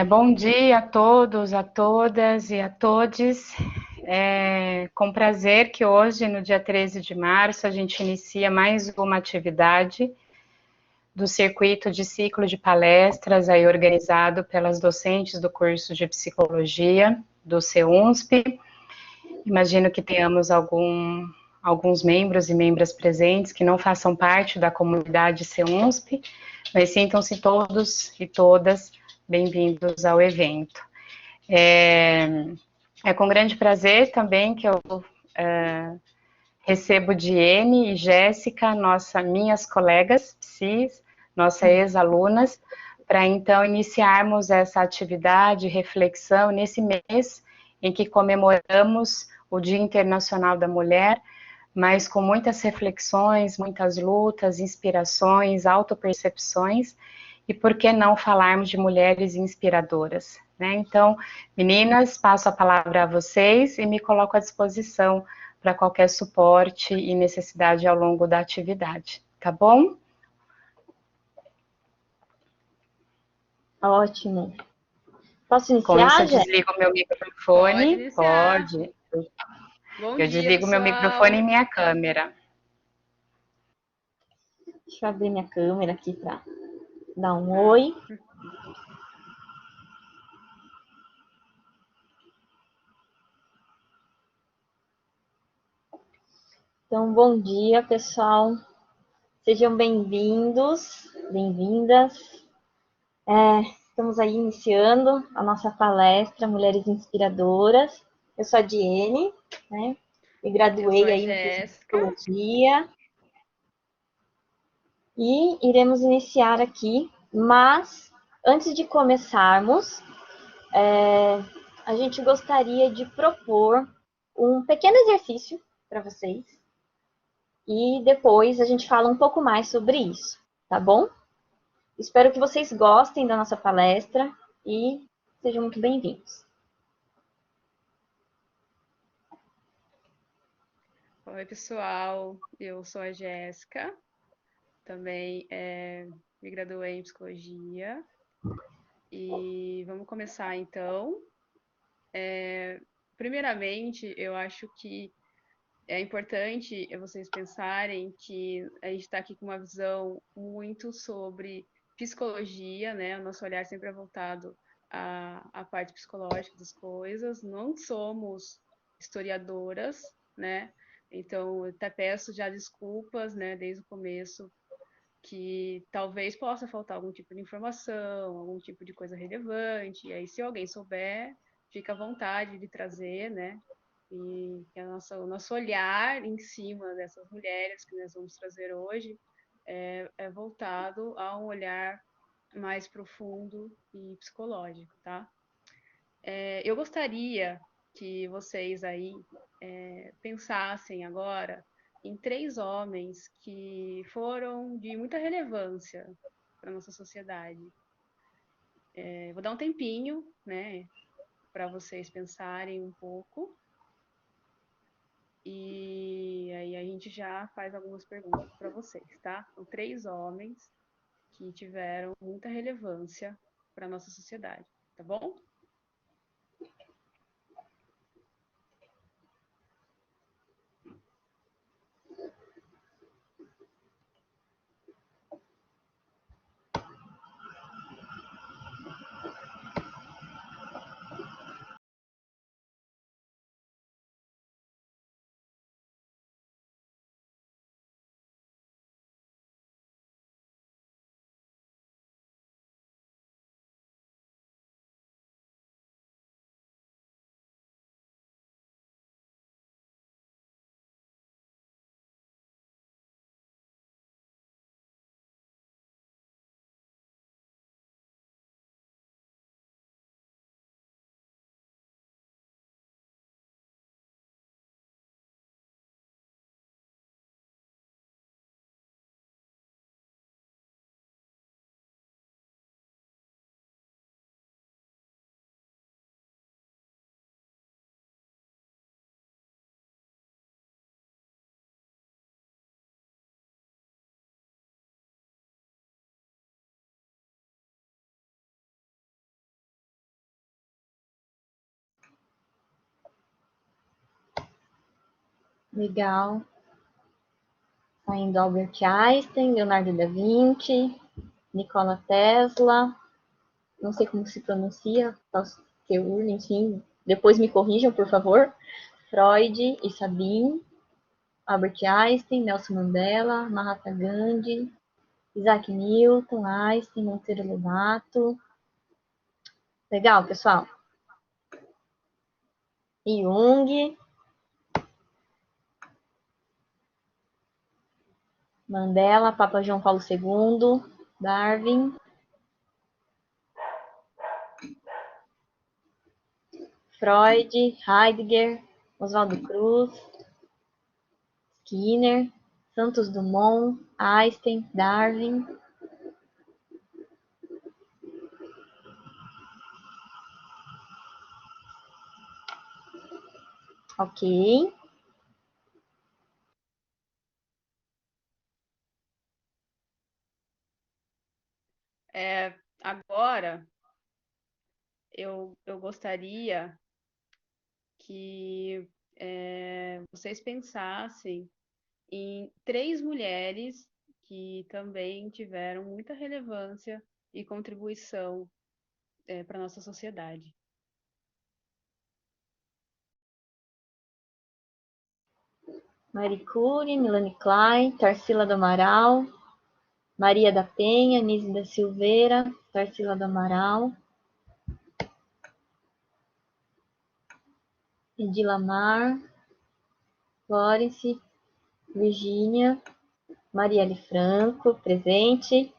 Bom dia a todos, a todas e a todes. É com prazer que hoje, no dia 13 de março, a gente inicia mais uma atividade do circuito de ciclo de palestras aí organizado pelas docentes do curso de psicologia do CEUNSP. Imagino que tenhamos alguns membros e membras presentes que não façam parte da comunidade CEUNSP, mas sintam-se todos e todas bem-vindos ao evento. É com grande prazer também que eu recebo Diene e Jéssica, minhas colegas psis, nossas ex-alunas, para então iniciarmos essa atividade, reflexão, nesse mês em que comemoramos o Dia Internacional da Mulher, mas com muitas reflexões, muitas lutas, inspirações, autopercepções, e por que não falarmos de mulheres inspiradoras, né? Então, meninas, passo a palavra a vocês e me coloco à disposição para qualquer suporte e necessidade ao longo da atividade, tá bom? Ótimo. Posso Com isso, iniciar, eu Jé? desligo o meu Pode microfone, iniciar. pode. Bom Eu dia, desligo meu microfone e pessoal. minha câmera. Deixa eu abrir minha câmera aqui para dar um oi. Então, bom dia, pessoal. Sejam bem-vindos, bem-vindas. Estamos aí iniciando a nossa palestra Mulheres Inspiradoras. Eu sou a Diene, né? Me Eu sou graduei a aí no curso de Jéssica. psicologia e iremos iniciar aqui, mas antes de começarmos, a gente gostaria de propor um pequeno exercício para vocês e depois a gente fala um pouco mais sobre isso, tá bom? Espero que vocês gostem da nossa palestra e sejam muito bem-vindos. Oi, pessoal. Eu sou a Jéssica. Também me graduei em psicologia. E vamos começar então. Primeiramente, eu acho que é importante vocês pensarem que a gente está aqui com uma visão muito sobre psicologia, né? O nosso olhar sempre é voltado à parte psicológica das coisas. Não somos historiadoras, né? Então, eu até peço já desculpas, né, desde o começo, que talvez possa faltar algum tipo de informação, algum tipo de coisa relevante. E aí, se alguém souber, fica à vontade de trazer, né? E que o nosso olhar em cima dessas mulheres que nós vamos trazer hoje é voltado a um olhar mais profundo e psicológico, tá? Eu gostaria que vocês aí pensassem agora em três homens que foram de muita relevância para a nossa sociedade. Vou dar um tempinho, né, para vocês pensarem um pouco. E aí a gente já faz algumas perguntas para vocês, tá? São três homens que tiveram muita relevância para a nossa sociedade, tá bom? Legal. Saindo Albert Einstein, Leonardo da Vinci, Nikola Tesla, não sei como se pronuncia, Pasteur, enfim, depois me corrijam, por favor. Freud e Sabine, Albert Einstein, Nelson Mandela, Mahatma Gandhi, Isaac Newton, Einstein, Monteiro Lobato. Legal, pessoal? Jung, Mandela, Papa João Paulo II, Darwin, Freud, Heidegger, Oswaldo Cruz, Skinner, Santos Dumont, Einstein, Darwin. Ok. Agora, eu gostaria que vocês pensassem em 3 mulheres que também tiveram muita relevância e contribuição para a nossa sociedade. Marie Curie, Melanie Klein, Tarsila do Amaral, Maria da Penha, Nise da Silveira, Tarsila do Amaral, Edila Mar, Florence, Virgínia, Marielle Franco, presente,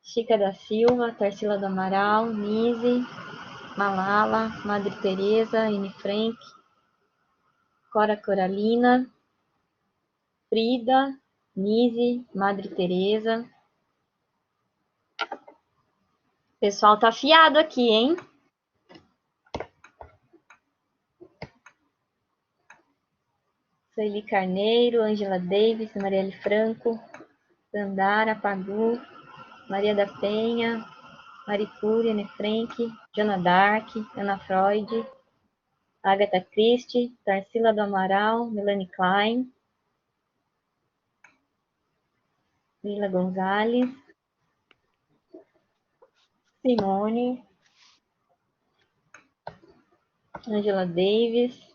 Chica da Silva, Tarsila do Amaral, Nise, Malala, Madre Teresa, Anne Frank, Cora Coralina, Frida, Nise, Madre Teresa. O pessoal tá afiado aqui, hein? Sueli Carneiro, Angela Davis, Marielle Franco, Dandara, Pagu, Maria da Penha, Marie Curie, Anne Frank, Joana d'Arc, Ana Freud, Agatha Christie, Tarsila do Amaral, Melanie Klein, Lila Gonzalez, Simone, Angela Davis.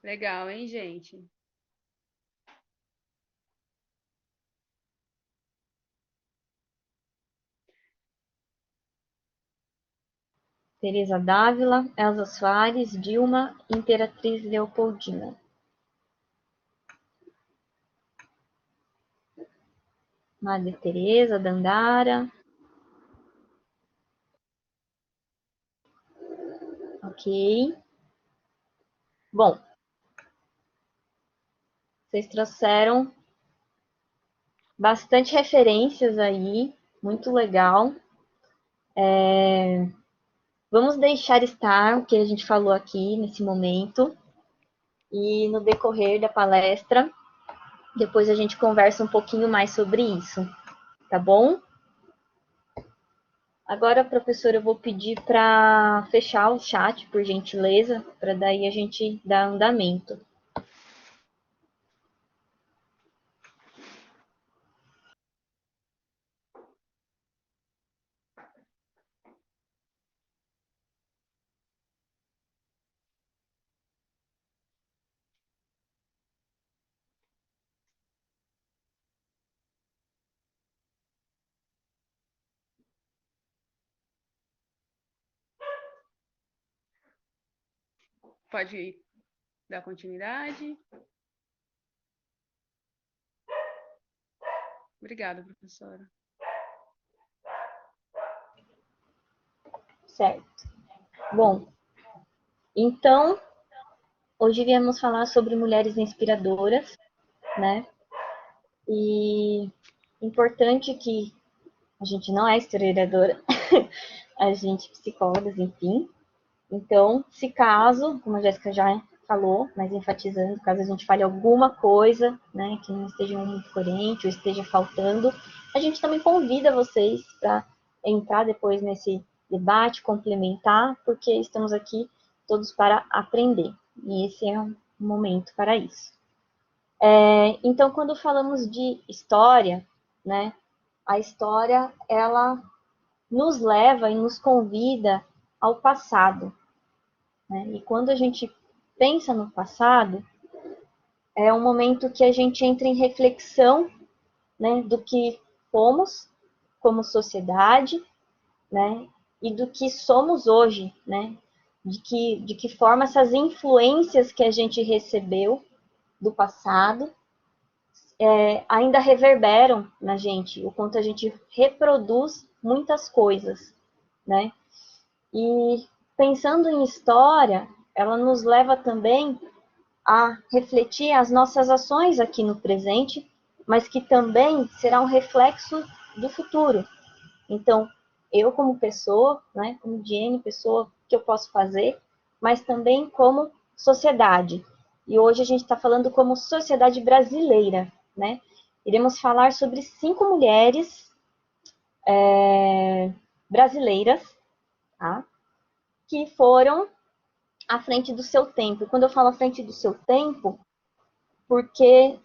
Legal, hein, gente? Teresa Dávila, Elza Soares, Dilma, Imperatriz Leopoldina. Madre Teresa, Dandara. Ok. Bom, vocês trouxeram bastante referências aí, muito legal. Vamos deixar estar o que a gente falou aqui nesse momento e no decorrer da palestra, depois a gente conversa um pouquinho mais sobre isso, tá bom? Agora, professora, eu vou pedir para fechar o chat, por gentileza, para daí a gente dar andamento. Pode dar continuidade? Obrigada, professora. Certo. Bom, então, hoje viemos falar sobre mulheres inspiradoras, né? E importante que a gente não é historiadora, a gente é psicólogas, enfim. Então, se caso, como a Jéssica já falou, mas enfatizando, caso a gente fale alguma coisa, né, que não esteja muito coerente ou esteja faltando, a gente também convida vocês para entrar depois nesse debate, complementar, porque estamos aqui todos para aprender. E esse é um momento para isso. Então, quando falamos de história, né, a história, ela nos leva e nos convida ao passado, né? E quando a gente pensa no passado, é um momento que a gente entra em reflexão, né, do que fomos como sociedade, né, e do que somos hoje, né, de que forma essas influências que a gente recebeu do passado ainda reverberam na gente, o quanto a gente reproduz muitas coisas, né? E pensando em história, ela nos leva também a refletir as nossas ações aqui no presente, mas que também será um reflexo do futuro. Então, eu como pessoa, né, como Diene, pessoa, o que eu posso fazer, mas também como sociedade. E hoje a gente está falando como sociedade brasileira, né? Iremos falar sobre 5 mulheres brasileiras, tá? Que foram à frente do seu tempo. Quando eu falo à frente do seu tempo, porque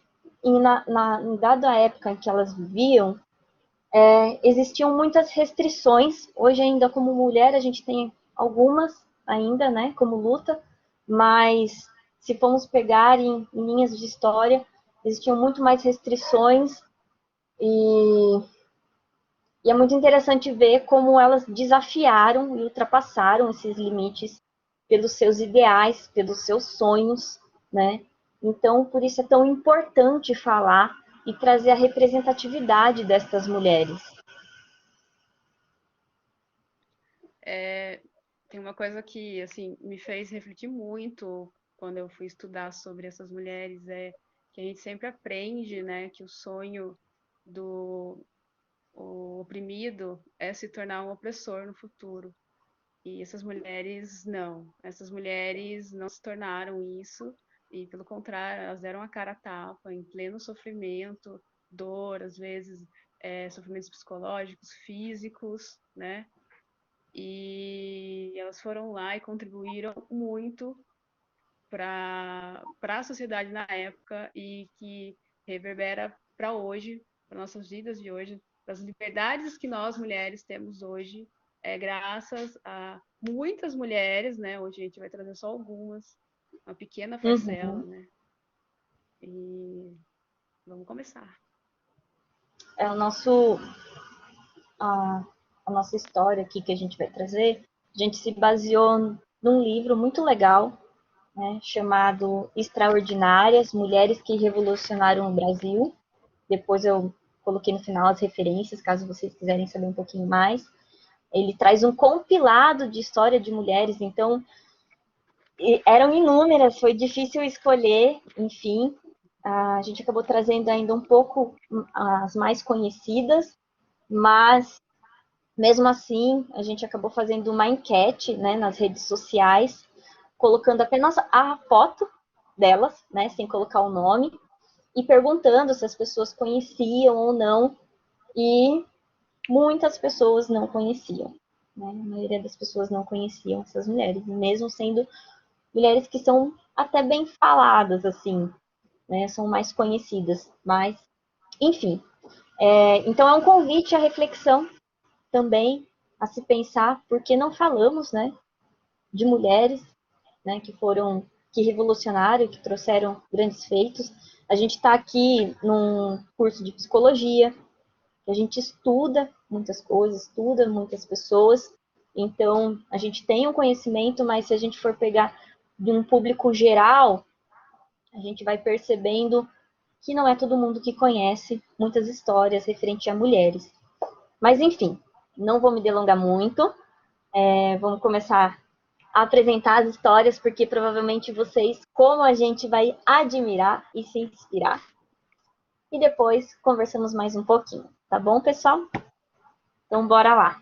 em dada época em que elas viviam, existiam muitas restrições. Hoje ainda como mulher a gente tem algumas ainda, né, como luta, mas se formos pegar em linhas de história, existiam muito mais restrições e, e é muito interessante ver como elas desafiaram e ultrapassaram esses limites pelos seus ideais, pelos seus sonhos, né? Então, por isso é tão importante falar e trazer a representatividade destas mulheres. Tem uma coisa que, assim, me fez refletir muito quando eu fui estudar sobre essas mulheres, é que a gente sempre aprende, né, que o sonho do o oprimido é se tornar um opressor no futuro. E essas mulheres não se tornaram isso, e pelo contrário, elas deram a cara a tapa, em pleno sofrimento, dor, às vezes, sofrimentos psicológicos, físicos, né? E elas foram lá e contribuíram muito para a sociedade na época e que reverbera para hoje, para nossas vidas de hoje, para as liberdades que nós mulheres temos hoje, graças a muitas mulheres, né? Hoje a gente vai trazer só algumas, uma pequena parcela, Uhum. né? E vamos começar. É o nosso a nossa história aqui que a gente vai trazer. A gente se baseou num livro muito legal, né, chamado Extraordinárias, Mulheres que Revolucionaram o Brasil. Depois eu coloquei no final as referências, caso vocês quiserem saber um pouquinho mais. Ele traz um compilado de história de mulheres, então eram inúmeras, foi difícil escolher, enfim. A gente acabou trazendo ainda um pouco as mais conhecidas, mas mesmo assim, a gente acabou fazendo uma enquete, né, nas redes sociais, colocando apenas a foto delas, né, sem colocar o nome, e perguntando se as pessoas conheciam ou não, e muitas pessoas não conheciam, né? A maioria das pessoas não conheciam essas mulheres, mesmo sendo mulheres que são até bem faladas, assim, né, são mais conhecidas, mas, enfim. Então é um convite à reflexão também, a se pensar, porque não falamos, né, de mulheres, né, que revolucionaram, que trouxeram grandes feitos. A gente está aqui num curso de psicologia, a gente estuda muitas coisas, estuda muitas pessoas, então a gente tem um conhecimento, mas se a gente for pegar de um público geral, a gente vai percebendo que não é todo mundo que conhece muitas histórias referente a mulheres. Mas enfim, não vou me delongar muito, vamos começar a apresentar as histórias, porque provavelmente vocês, como a gente, vai admirar e se inspirar. E depois conversamos mais um pouquinho, tá bom, pessoal? Então, bora lá.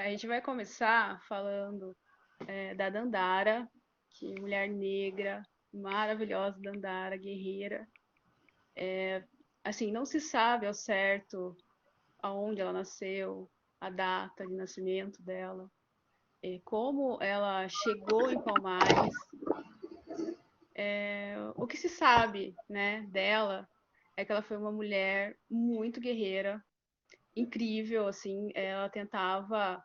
A gente vai começar falando da Dandara, que é mulher negra, maravilhosa Dandara, guerreira. Assim, não se sabe ao certo aonde ela nasceu, a data de nascimento dela, como ela chegou em Palmares. O que se sabe, né, dela é que ela foi uma mulher muito guerreira, incrível, assim, ela tentava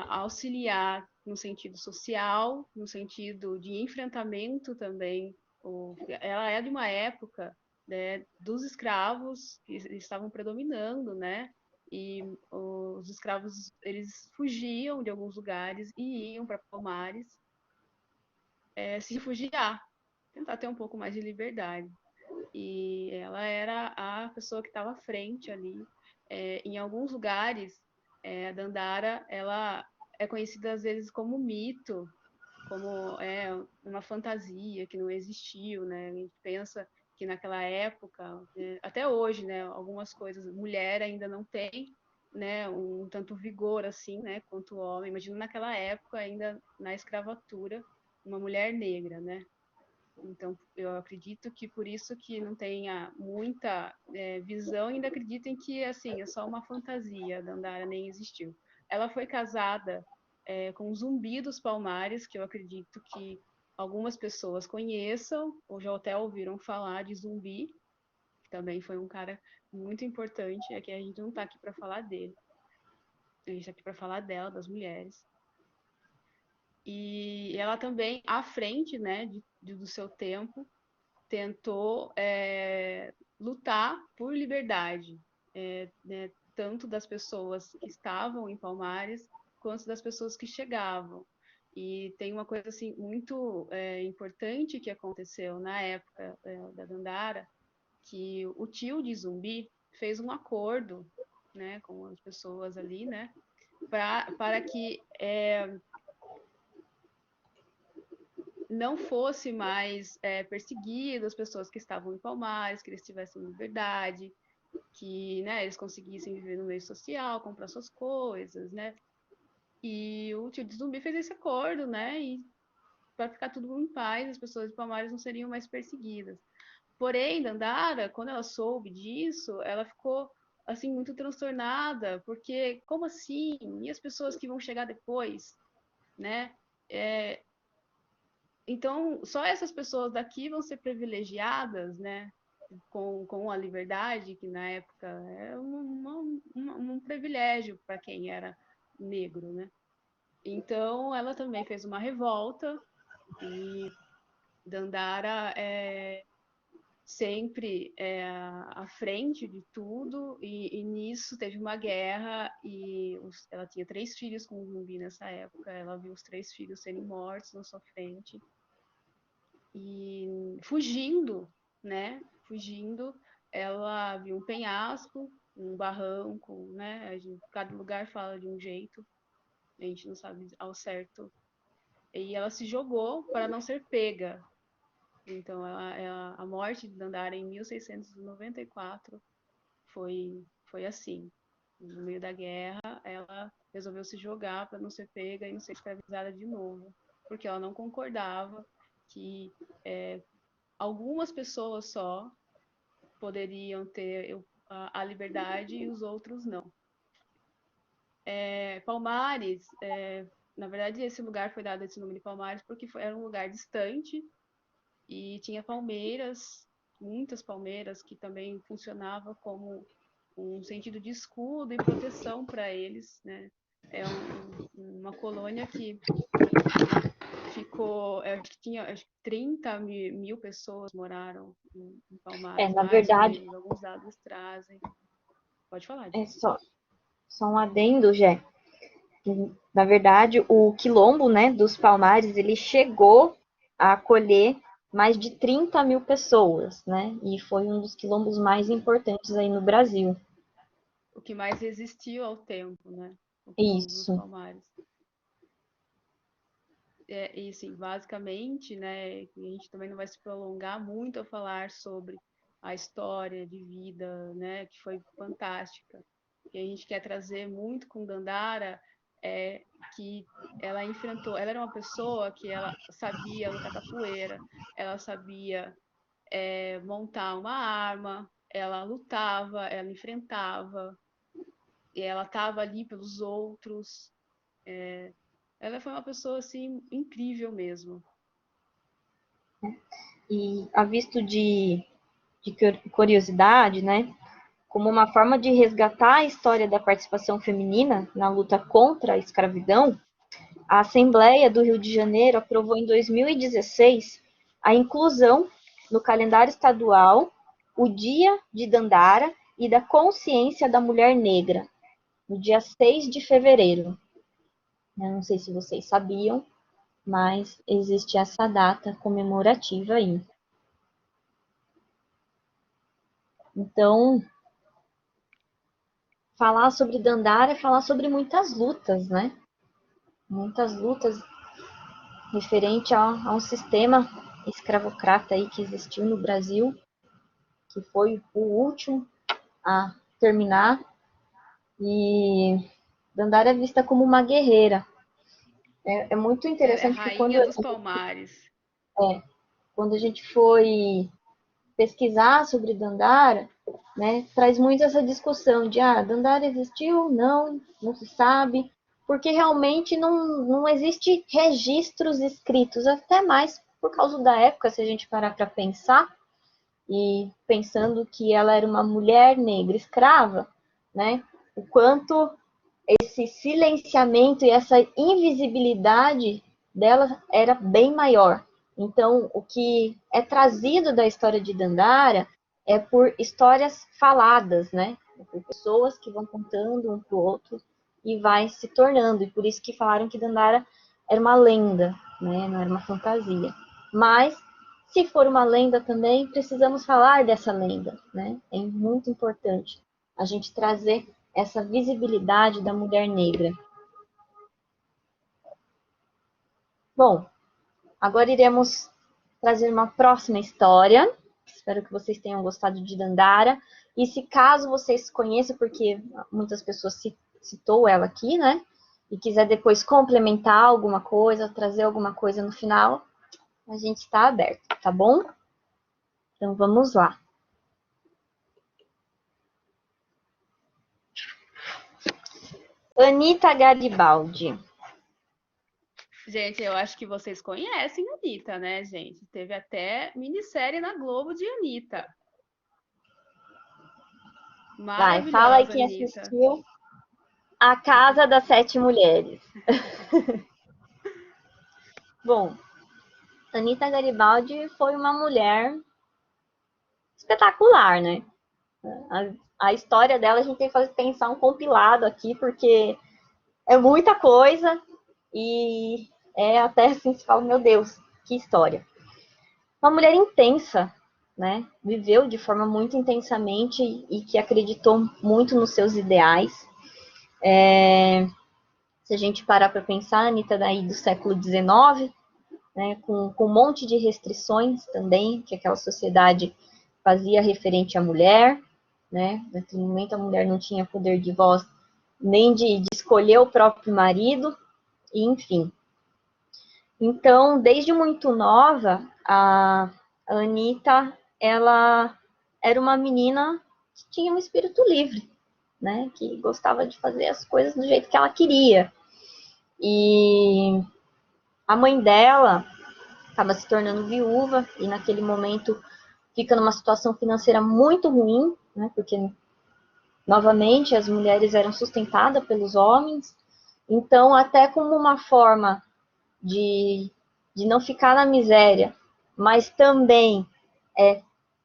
auxiliar no sentido social, no sentido de enfrentamento também. Ela é de uma época, né, dos escravos que estavam predominando, né? E os escravos, eles fugiam de alguns lugares e iam para Palmares, se refugiar, tentar ter um pouco mais de liberdade. E ela era a pessoa que estava à frente ali. Em alguns lugares, a Dandara, ela é conhecida às vezes como mito, como uma fantasia que não existiu, né? A gente pensa que naquela época, até hoje, né, algumas coisas, mulher ainda não tem, né, um tanto vigor assim, né, quanto o homem. Imagina naquela época, ainda na escravatura, uma mulher negra, né? Então, eu acredito que por isso que não tenha muita visão, ainda acreditem que assim é só uma fantasia, a Dandara nem existiu. Ela foi casada com Zumbi dos Palmares, que eu acredito que algumas pessoas conheçam, ou já até ouviram falar de Zumbi, que também foi um cara muito importante, é que a gente não está aqui para falar dele, a gente está aqui para falar dela, das mulheres. E ela também, à frente, né, do seu tempo, tentou lutar por liberdade, né, tanto das pessoas que estavam em Palmares, quanto das pessoas que chegavam. E tem uma coisa assim muito importante que aconteceu na época da Dandara, que o tio de Zumbi fez um acordo, né, com as pessoas ali, né, para que não fosse mais perseguido as pessoas que estavam em Palmares, que eles tivessem liberdade, que, né, eles conseguissem viver no meio social, comprar suas coisas, né? E o tio de Zumbi fez esse acordo, né? E para ficar tudo em paz, as pessoas de Palmares não seriam mais perseguidas. Porém, Dandara, quando ela soube disso, ela ficou assim muito transtornada, porque como assim? E as pessoas que vão chegar depois, né? Então, só essas pessoas daqui vão ser privilegiadas, né? Com a liberdade, que na época é um privilégio para quem era negro, né? Então, ela também fez uma revolta e Dandara sempre à frente de tudo, e nisso teve uma guerra e ela tinha 3 filhos com o Zumbi nessa época, ela viu os 3 filhos serem mortos na sua frente, e fugindo, né? Fugindo, ela viu um penhasco, um barranco, né? Cada lugar fala de um jeito, a gente não sabe ao certo. E ela se jogou para não ser pega. Então, a morte de Dandara em 1694 foi assim. No meio da guerra, ela resolveu se jogar para não ser pega e não ser escravizada de novo, porque ela não concordava que algumas pessoas só poderiam ter a liberdade e os outros não. Palmares, na verdade, esse lugar foi dado esse nome de Palmares porque era um lugar distante e tinha palmeiras, muitas palmeiras, que também funcionava como um sentido de escudo e proteção para eles, né? É uma colônia que ficou, acho que tinha 30 mil pessoas moraram em Palmares, Na mais ou verdade, menos, alguns dados trazem. Pode falar, é Di. só um adendo, Jé. Na verdade, o quilombo, né, dos Palmares, ele chegou a acolher mais de 30 mil pessoas, né? E foi um dos quilombos mais importantes aí no Brasil. O que mais resistiu ao tempo, né? O quilombo dos Isso. Palmares. E assim, basicamente, né, a gente também não vai se prolongar muito a falar sobre a história de vida, né, que foi fantástica. E a gente quer trazer muito com Dandara que ela enfrentou. Ela era uma pessoa que ela sabia lutar capoeira, ela sabia montar uma arma, ela lutava, ela enfrentava, e ela estava ali pelos outros. Ela foi uma pessoa assim incrível mesmo. E a visto de curiosidade, né? Como uma forma de resgatar a história da participação feminina na luta contra a escravidão, a Assembleia do Rio de Janeiro aprovou em 2016 a inclusão no calendário estadual o Dia de Dandara e da Consciência da Mulher Negra, no dia 6 de fevereiro. Eu não sei se vocês sabiam, mas existe essa data comemorativa aí. Então, falar sobre Dandara é falar sobre muitas lutas, né? Muitas lutas referente a um sistema escravocrata aí que existiu no Brasil, que foi o último a terminar. E Dandara é vista como uma guerreira. É muito Ela é a interessante que rainha dos Palmares. quando a gente foi pesquisar sobre Dandara, né, traz muito essa discussão de Dandara existiu? Não se sabe, porque realmente não existe registros escritos, até mais por causa da época, se a gente parar para pensar, e pensando que ela era uma mulher negra escrava, né, o quanto esse silenciamento e essa invisibilidade dela era bem maior. Então, o que é trazido da história de Dandara é por histórias faladas, né? Por pessoas que vão contando um para o outro e vai se tornando. E por isso que falaram que Dandara era uma lenda, né? Não era uma fantasia. Mas, se for uma lenda também, precisamos falar dessa lenda, né? É muito importante a gente trazer essa visibilidade da mulher negra. Bom, agora iremos trazer uma próxima história. Espero que vocês tenham gostado de Dandara. E se caso vocês conheçam, porque muitas pessoas citou ela aqui, né? E quiser depois complementar alguma coisa, trazer alguma coisa no final, a gente está aberto, tá bom? Então vamos lá. Anita Garibaldi. Gente, eu acho que vocês conhecem a Anitta, né, gente? Teve até minissérie na Globo de Anitta. Vai, fala aí Maravilhosa, quem Anitta. assistiu A Casa das Sete Mulheres. Bom, Anita Garibaldi foi uma mulher espetacular, né? A história dela a gente tem que pensar um compilado aqui, porque é muita coisa e até assim se fala, meu Deus, que história. Uma mulher intensa, né? Viveu de forma muito intensamente e que acreditou muito nos seus ideais. Se a gente parar para pensar, a Anitta daí do século XIX, né, com um monte de restrições também que aquela sociedade fazia referente à mulher, né? Naquele momento a mulher não tinha poder de voz nem de escolher o próprio marido, e enfim. Então, desde muito nova, a Anitta, ela era uma menina que tinha um espírito livre, né? Que gostava de fazer as coisas do jeito que ela queria. E a mãe dela acaba se tornando viúva e naquele momento fica numa situação financeira muito ruim, né? Porque novamente as mulheres eram sustentadas pelos homens. Então, até como uma forma de não ficar na miséria, mas também,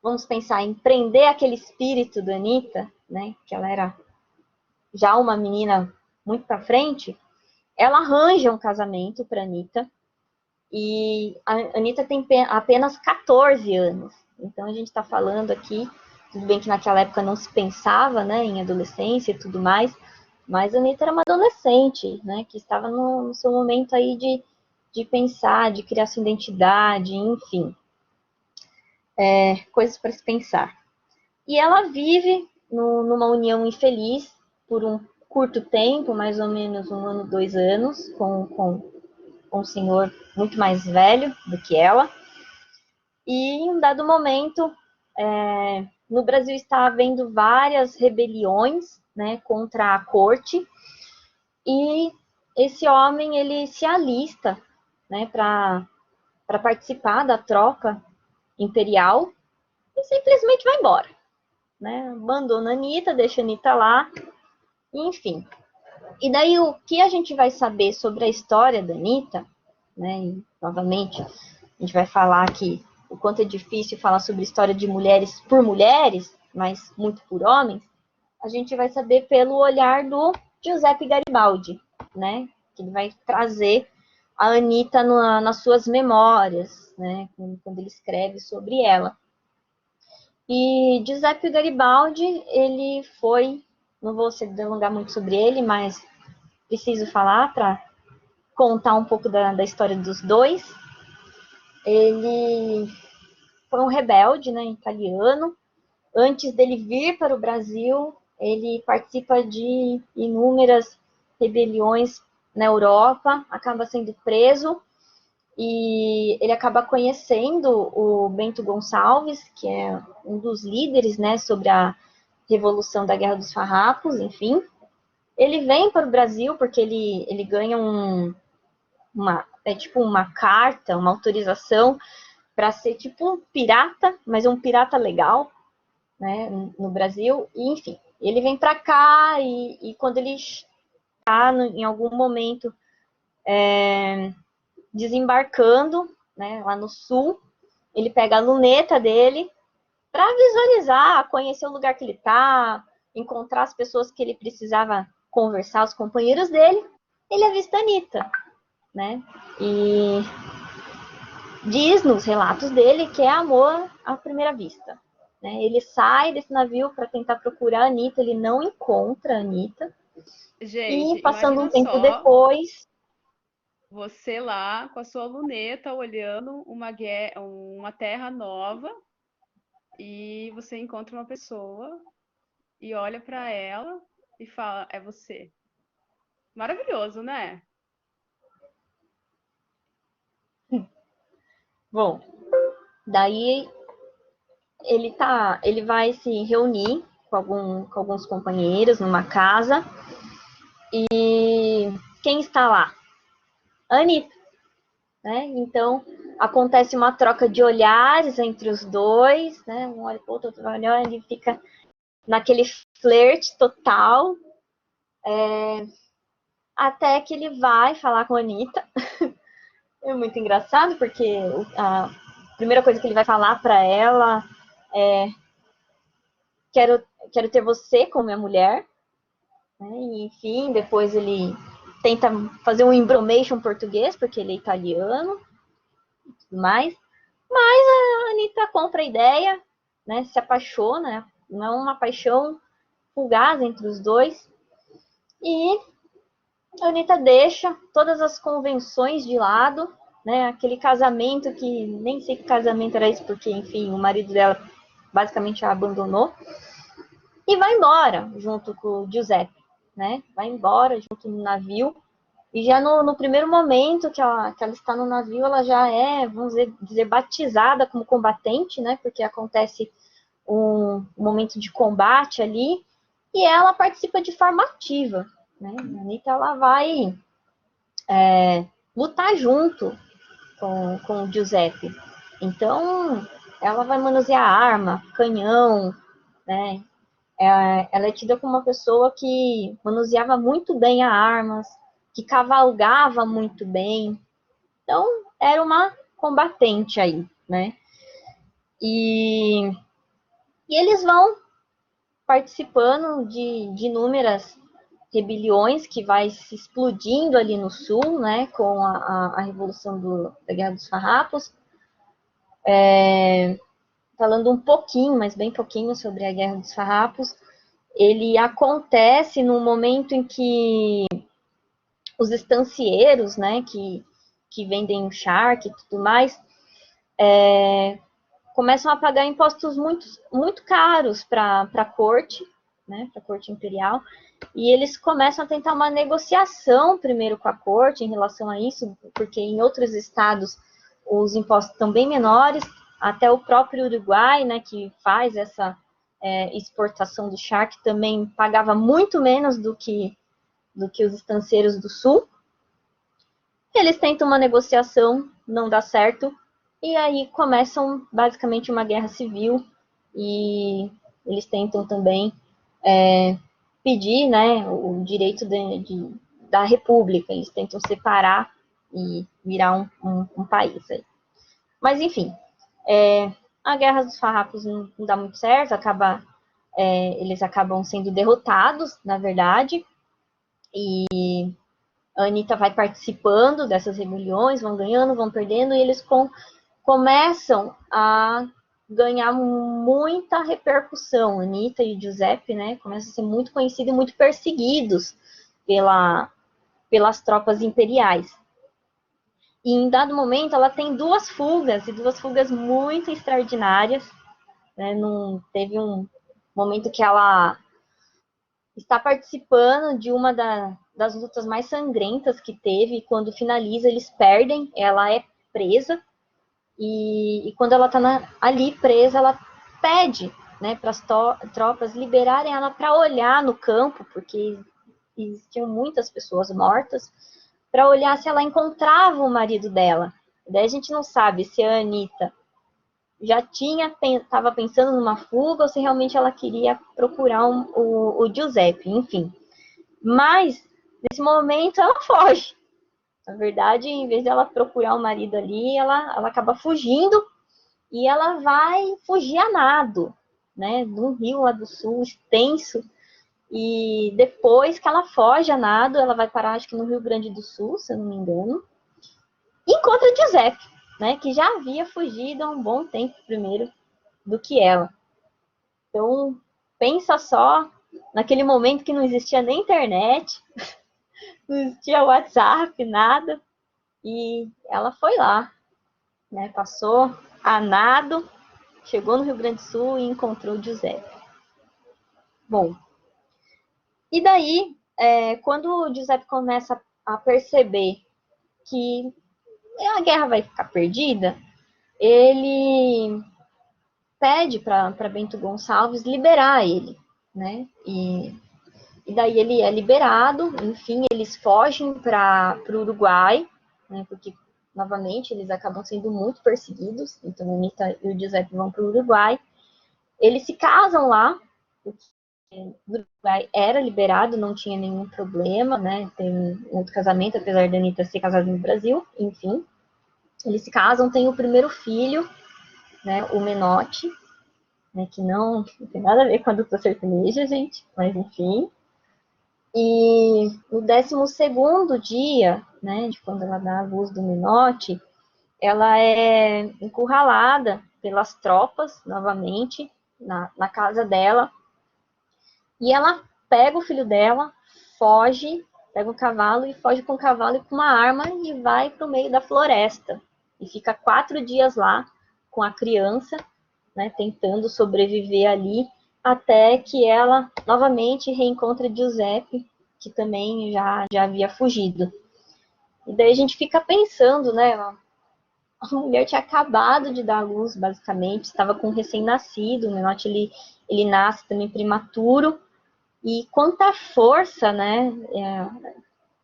vamos pensar em prender aquele espírito da Anitta, né? Que ela era já uma menina muito para frente, ela arranja um casamento para Anitta. E a Anitta tem apenas 14 anos. Então a gente está falando aqui, tudo bem que naquela época não se pensava, né, em adolescência e tudo mais, mas a Anitta era uma adolescente, né, que estava no seu momento aí de pensar, de criar sua identidade, enfim. Coisas para se pensar. E ela vive numa união infeliz por curto tempo, mais ou menos 1 ano, 2 anos, com um senhor muito mais velho do que ela. E em um dado momento, no Brasil está havendo várias rebeliões, né, contra a corte, e esse homem ele se alista, né, para participar da troca imperial e simplesmente vai embora, né? Abandona a Anitta, deixa a Anitta lá, enfim. E daí o que a gente vai saber sobre a história da Anitta, né? E, novamente, a gente vai falar que o quanto é difícil falar sobre história de mulheres por mulheres, mas muito por homens, a gente vai saber pelo olhar do Giuseppe Garibaldi, né? Que ele vai trazer a Anitta nas suas memórias, né? Quando ele escreve sobre ela. E Giuseppe Garibaldi, ele foi, não vou se delongar muito sobre ele, mas preciso falar para contar um pouco da história dos dois. Ele foi um rebelde, né, italiano. Antes dele vir para o Brasil, ele participa de inúmeras rebeliões na Europa, acaba sendo preso e ele acaba conhecendo o Bento Gonçalves, que é um dos líderes, né, sobre a Revolução da Guerra dos Farrapos, enfim. Ele vem para o Brasil porque ele ganha tipo uma carta, uma autorização para ser tipo um pirata, mas um pirata legal, né, no Brasil, e enfim, ele vem para cá e quando ele está em algum momento desembarcando, né, lá no sul, ele pega a luneta dele para visualizar, conhecer o lugar que ele está, encontrar as pessoas que ele precisava conversar, os companheiros dele, ele avista a Anitta, né, e diz nos relatos dele que é amor à primeira vista. Né? Ele sai desse navio para tentar procurar a Anitta, ele não encontra a Anitta. Gente, E passando um imagina tempo só depois. você lá com a sua luneta olhando uma terra nova e você encontra uma pessoa e olha para ela e fala: é você. Maravilhoso, né? Bom, daí ele vai se reunir com alguns companheiros numa casa. E quem está lá? A Anitta. Né? Então, acontece uma troca de olhares entre os dois, né? Um olha para o outro olha, ele fica naquele flerte total, até que ele vai falar com a Anitta. É muito engraçado, porque a primeira coisa que ele vai falar para ela é: quero ter você como minha mulher. Né? E, enfim, depois ele tenta fazer um embromation português, porque ele é italiano e tudo mais. Mas a Anitta compra a ideia, né? Se apaixona, não é uma paixão fugaz entre os dois. E a Anitta deixa todas as convenções de lado, né? Aquele casamento que nem sei que casamento era esse, porque, enfim, o marido dela basicamente a abandonou. E vai embora junto com o Giuseppe, né? Vai embora junto no navio. E já no primeiro momento que ela está no navio, ela já é, vamos dizer, batizada como combatente, né? Porque acontece um momento de combate ali. E ela participa de forma ativa, né? A Anitta, ela vai lutar junto com o Giuseppe. Então, ela vai manusear arma, canhão, né? Ela é tida como uma pessoa que manuseava muito bem as armas, que cavalgava muito bem. Então, era uma combatente aí, né? E eles vão participando de inúmeras rebeliões que vai se explodindo ali no sul, né, com a Revolução da Guerra dos Farrapos. Falando um pouquinho, mas bem pouquinho, sobre a Guerra dos Farrapos, ele acontece no momento em que os estancieiros, né, que vendem o charque e tudo mais, começam a pagar impostos muito, muito caros para a corte, né, para a corte imperial, e eles começam a tentar uma negociação primeiro com a corte em relação a isso, porque em outros estados os impostos estão bem menores, até o próprio Uruguai, né, que faz essa exportação do charque, também pagava muito menos do que os estanceiros do sul. Eles tentam uma negociação, não dá certo, e aí começam basicamente uma guerra civil, e eles tentam também pedir, né, o direito da república, eles tentam separar e virar um país aí. Mas enfim, a Guerra dos Farrapos não dá muito certo, eles acabam sendo derrotados, na verdade, e a Anitta vai participando dessas rebeliões, vão ganhando, vão perdendo, e eles começam a ganhar muita repercussão. Anitta e Giuseppe, né, começam a ser muito conhecidos e muito perseguidos pelas tropas imperiais. E em dado momento ela tem duas fugas muito extraordinárias. Né? Teve um momento que ela está participando de uma das lutas mais sangrentas que teve, e quando finaliza eles perdem, ela é presa, e quando ela está ali presa, ela pede, né, para as tropas liberarem ela para olhar no campo, porque existiam muitas pessoas mortas, para olhar se ela encontrava o marido dela. Daí a gente não sabe se a Anitta já estava pensando numa fuga ou se realmente ela queria procurar o Giuseppe, enfim. Mas, nesse momento, ela foge. Na verdade, em vez de ela procurar o marido ali, ela acaba fugindo, e ela vai fugir a nado, né, num rio lá do sul, extenso. E depois que ela foge a nado, ela vai parar, acho que no Rio Grande do Sul, se eu não me engano, e encontra Giuseppe, né, que já havia fugido há um bom tempo primeiro do que ela. Então, pensa só, naquele momento que não existia nem internet, não existia WhatsApp, nada, e ela foi lá, né, passou a nado, chegou no Rio Grande do Sul e encontrou o Giuseppe. Bom, e daí, quando o Giuseppe começa a perceber que a guerra vai ficar perdida, ele pede para Bento Gonçalves liberar ele, né? E daí ele é liberado, enfim, eles fogem para o Uruguai, né? Porque, novamente, eles acabam sendo muito perseguidos, então a Anitta e o Giuseppe vão para o Uruguai. Eles se casam lá, porque o Uruguai era liberado, não tinha nenhum problema, né? Tem um outro casamento, apesar da Anitta ser casada no Brasil, enfim. Eles se casam, tem o primeiro filho, né, o Menotti, né, que não tem nada a ver com a dupla sertaneja, gente, mas enfim. E no 12º dia, né, de quando ela dá a luz do Menotti, ela é encurralada pelas tropas, novamente, na casa dela, e ela pega o filho dela, foge, pega um cavalo e foge com o cavalo e com uma arma e vai para o meio da floresta. E fica 4 dias lá com a criança, né, tentando sobreviver ali, até que ela novamente reencontra Giuseppe, que também já havia fugido. E daí a gente fica pensando, né, a mulher tinha acabado de dar à luz, basicamente, estava com um recém-nascido, o Menotti ele nasce também prematuro, e quanta força, né,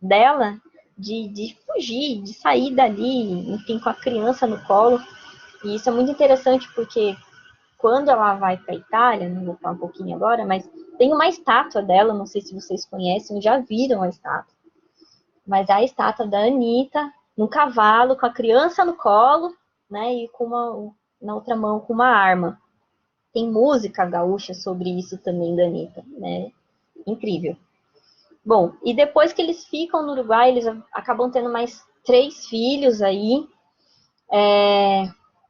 dela de fugir, de sair dali, enfim, com a criança no colo. E isso é muito interessante porque quando ela vai para a Itália, não vou falar um pouquinho agora, mas tem uma estátua dela, não sei se vocês conhecem, já viram a estátua, mas a estátua da Anitta, num cavalo, com a criança no colo, né, e na outra mão com uma arma. Tem música gaúcha sobre isso também da Anitta, né, incrível. Bom, e depois que eles ficam no Uruguai, eles acabam tendo mais 3 filhos aí.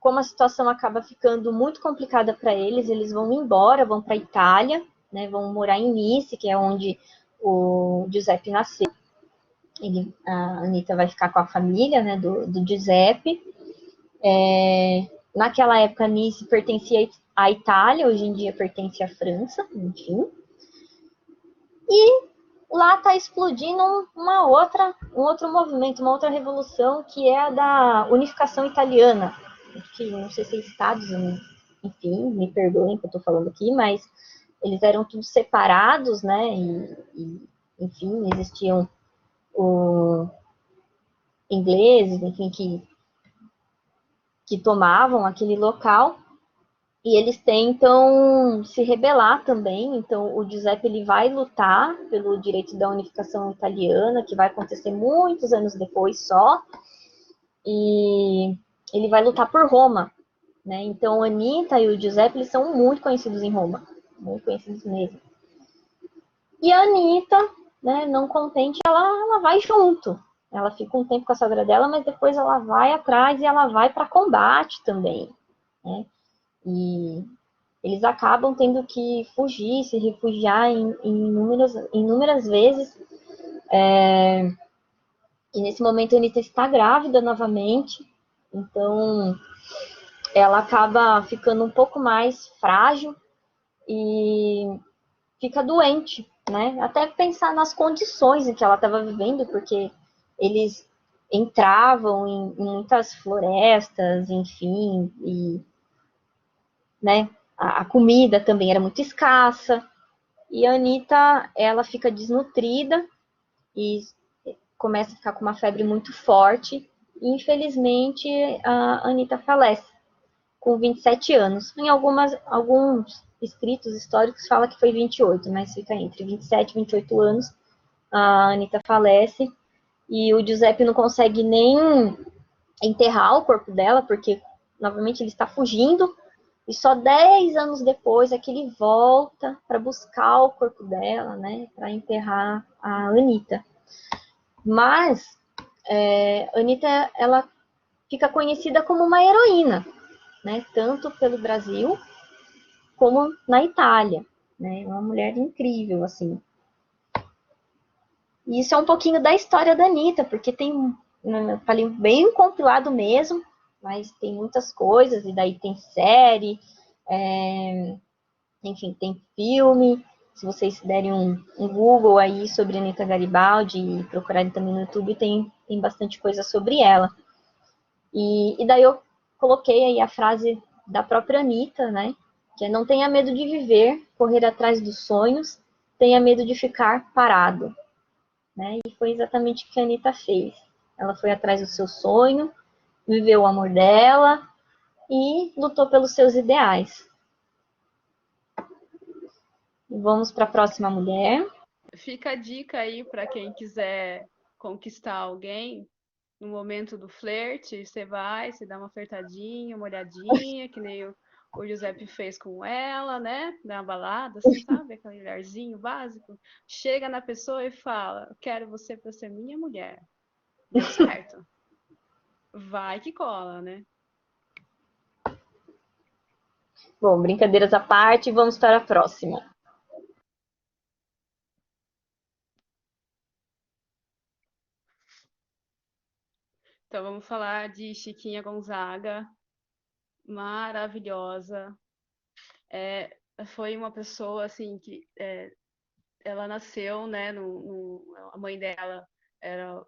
Como a situação acaba ficando muito complicada para eles, eles vão embora, vão para a Itália, né, vão morar em Nice, que é onde o Giuseppe nasceu. A Anitta vai ficar com a família, né, do Giuseppe. Naquela época, Nice pertencia à Itália, hoje em dia pertence à França, enfim. E lá está explodindo um outro movimento, uma outra revolução, que é a da unificação italiana, que não sei se é estados, enfim, me perdoem que eu estou falando aqui, mas eles eram todos separados, né? Enfim, existiam o ingleses, enfim, que tomavam aquele local. E eles tentam se rebelar também. Então, o Giuseppe ele vai lutar pelo direito da unificação italiana, que vai acontecer muitos anos depois só. E ele vai lutar por Roma, né? Então, a Anitta e o Giuseppe eles são muito conhecidos em Roma, muito conhecidos mesmo. E a Anitta, né, não contente, ela vai junto. Ela fica um tempo com a sogra dela, mas depois ela vai atrás e ela vai para combate também, né? E eles acabam tendo que fugir, se refugiar inúmeras vezes. E nesse momento a Anitta está grávida novamente, então ela acaba ficando um pouco mais frágil e fica doente, né? Até pensar nas condições em que ela estava vivendo, porque eles entravam em muitas florestas, enfim, e, né, a comida também era muito escassa. E a Anitta, ela fica desnutrida e começa a ficar com uma febre muito forte. E, infelizmente, a Anitta falece com 27 anos. Em alguns escritos históricos fala que foi 28, mas fica entre 27 e 28 anos. A Anitta falece e o Giuseppe não consegue nem enterrar o corpo dela, porque, novamente, ele está fugindo. E só 10 anos depois é que ele volta para buscar o corpo dela, né, para enterrar a Anitta. Mas Anitta, ela fica conhecida como uma heroína, né, tanto pelo Brasil como na Itália, né, uma mulher incrível, assim. E isso é um pouquinho da história da Anitta, porque tem, eu falei bem compilado mesmo, mas tem muitas coisas, e daí tem série, enfim, tem filme. Se vocês derem um Google aí sobre Anitta Garibaldi e procurarem também no YouTube, tem bastante coisa sobre ela. E daí eu coloquei aí a frase da própria Anitta, né? Que é: não tenha medo de viver, correr atrás dos sonhos, tenha medo de ficar parado. Né? E foi exatamente o que a Anitta fez. Ela foi atrás do seu sonho, viveu o amor dela e lutou pelos seus ideais. Vamos para a próxima mulher. Fica a dica aí para quem quiser conquistar alguém no momento do flerte, você vai, você dá uma flertadinha, uma olhadinha, que nem o Giuseppe fez com ela, né? Dá uma balada, assim, sabe? Aquele olharzinho básico. Chega na pessoa e fala: quero você para ser minha mulher. Deu certo. Vai que cola, né? Bom, brincadeiras à parte, vamos para a próxima. Então vamos falar de Chiquinha Gonzaga, maravilhosa. Foi uma pessoa assim que ela nasceu, né? A mãe dela era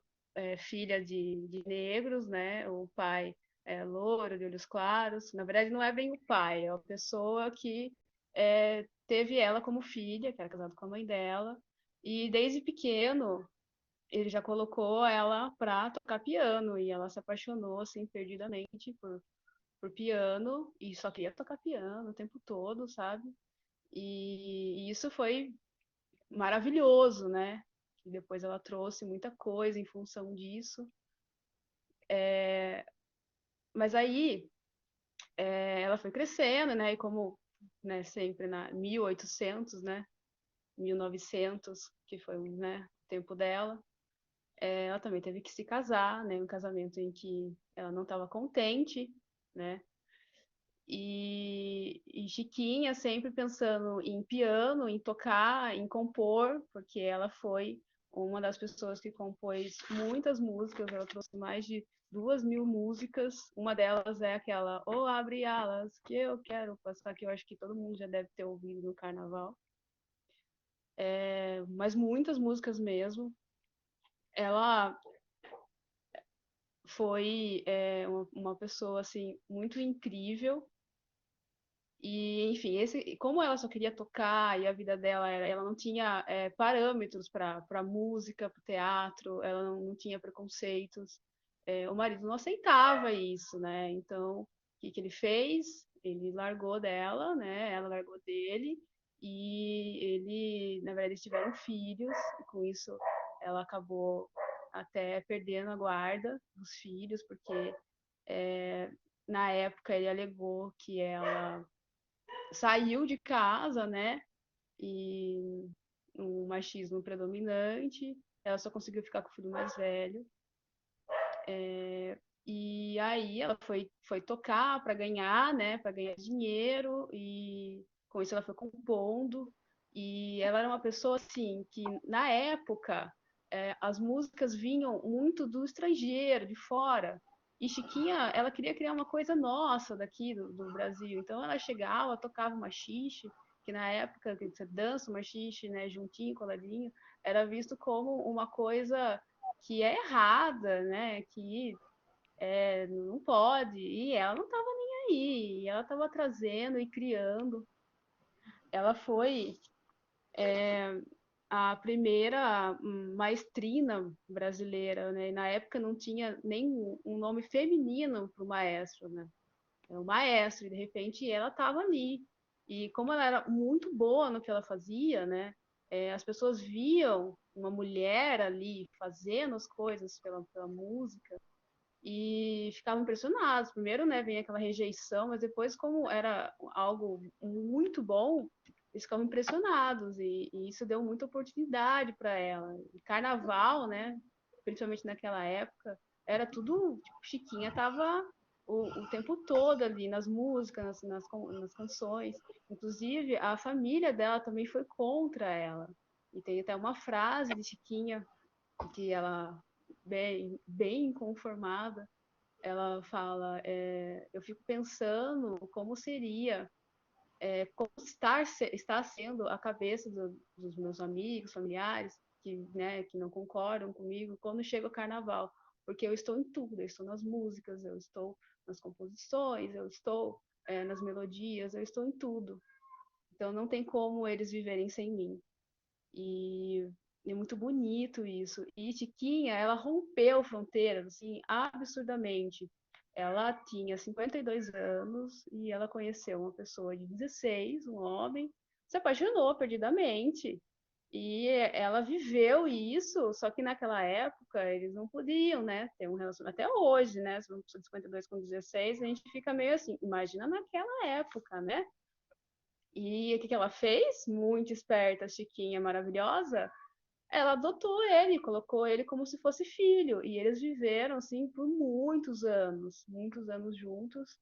filha de negros, né? O pai é louro, de olhos claros. Na verdade, não é bem o pai, é a pessoa que teve ela como filha, que era casado com a mãe dela. E desde pequeno ele já colocou ela para tocar piano e ela se apaixonou assim perdidamente por piano e só queria tocar piano o tempo todo, sabe? E isso foi maravilhoso, né? E depois ela trouxe muita coisa em função disso. Mas aí ela foi crescendo, né? E como, né, sempre na 1800, né? 1900, que foi, né, o tempo dela, ela também teve que se casar, né? Um casamento em que ela não estava contente, né? E Chiquinha sempre pensando em piano, em tocar, em compor, porque ela foi uma das pessoas que compôs muitas músicas, ela trouxe mais de 2.000 músicas. Uma delas é aquela "Oh, abre alas, que eu quero passar", que eu acho que todo mundo já deve ter ouvido no carnaval. mas muitas músicas mesmo. Ela foi uma pessoa assim muito incrível. E, enfim, como ela só queria tocar e a vida dela ela não tinha parâmetros para música, para teatro, ela não tinha preconceitos. O marido não aceitava isso, né? Então, o que ele fez? Ele largou dela, né? Ela largou dele e na verdade, eles tiveram filhos. E com isso, ela acabou até perdendo a guarda dos filhos, porque na época ele alegou que ela saiu de casa, né? E um machismo predominante, ela só conseguiu ficar com o filho mais velho. E aí ela foi tocar para ganhar, né? Para ganhar dinheiro, e com isso ela foi compondo. E ela era uma pessoa assim que na época as músicas vinham muito do estrangeiro, de fora. E Chiquinha, ela queria criar uma coisa nossa daqui do Brasil. Então ela chegava, tocava uma machixe, que na época que você dança o machixe, né, juntinho, coladinho, era visto como uma coisa que é errada, né, que não pode. E ela não estava nem aí. E ela estava trazendo e criando. Ela foi a primeira maestrina brasileira, né? E na época não tinha nem um nome feminino para o maestro, né? É o maestro, e de repente ela estava ali. E como ela era muito boa no que ela fazia, né? As pessoas viam uma mulher ali fazendo as coisas pela música e ficavam impressionados. Primeiro, né, vem aquela rejeição, mas depois, como era algo muito bom, eles ficavam impressionados e isso deu muita oportunidade para ela. E carnaval, né, principalmente naquela época, era tudo, tipo, Chiquinha tava o tempo todo ali nas músicas, nas canções. Inclusive, a família dela também foi contra ela. E tem até uma frase de Chiquinha que ela bem conformada, ela fala: eu fico pensando como seria, como está sendo a cabeça dos meus amigos, familiares, que não concordam comigo quando chega o carnaval, porque eu estou em tudo, eu estou nas músicas, eu estou nas composições, eu estou nas melodias, eu estou em tudo. Então não tem como eles viverem sem mim. E é muito bonito isso. E Chiquinha, ela rompeu fronteiras, assim, absurdamente. Ela tinha 52 anos e ela conheceu uma pessoa de 16, um homem, se apaixonou perdidamente. E ela viveu isso, só que naquela época eles não podiam, né, ter um relacionamento. Até hoje, né, se uma pessoa de 52 com 16, a gente fica meio assim, imagina naquela época, né? E o que ela fez? Muito esperta, Chiquinha maravilhosa, ela adotou ele, colocou ele como se fosse filho. E eles viveram, assim, por muitos anos juntos.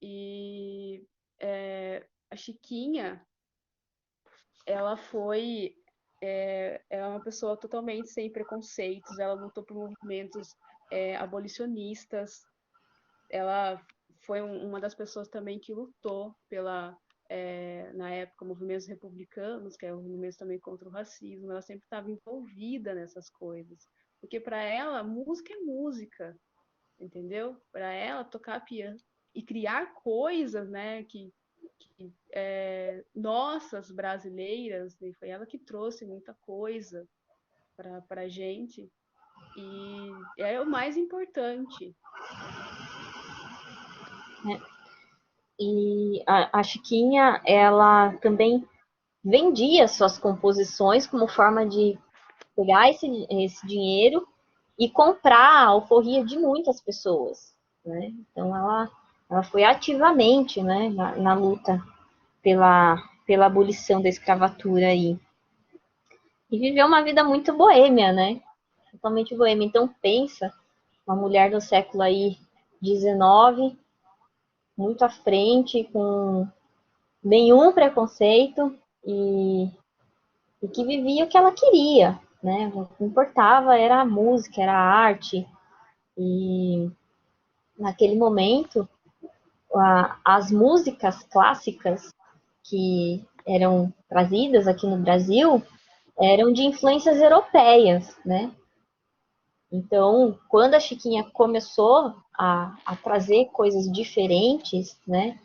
E a Chiquinha, ela foi. Ela é uma pessoa totalmente sem preconceitos, ela lutou por movimentos abolicionistas, ela foi uma das pessoas também que lutou na época, movimentos republicanos, que é o movimento também contra o racismo. Ela sempre estava envolvida nessas coisas, porque para ela música é música, entendeu? Para ela tocar piano e criar coisas, né, nossas brasileiras, né? Foi ela que trouxe muita coisa para a gente, e é o mais importante. E a Chiquinha, ela também vendia suas composições como forma de pegar esse dinheiro e comprar a alforria de muitas pessoas, né? Então ela foi ativamente, né, na luta pela abolição da escravatura aí. E viveu uma vida muito boêmia, né? Totalmente boêmia. Então pensa, uma mulher do século aí 19, muito à frente, com nenhum preconceito e que vivia o que ela queria, né? O que importava era a música, era a arte. E naquele momento, as músicas clássicas que eram trazidas aqui no Brasil eram de influências europeias, né? Então, quando a Chiquinha começou a trazer coisas diferentes, né,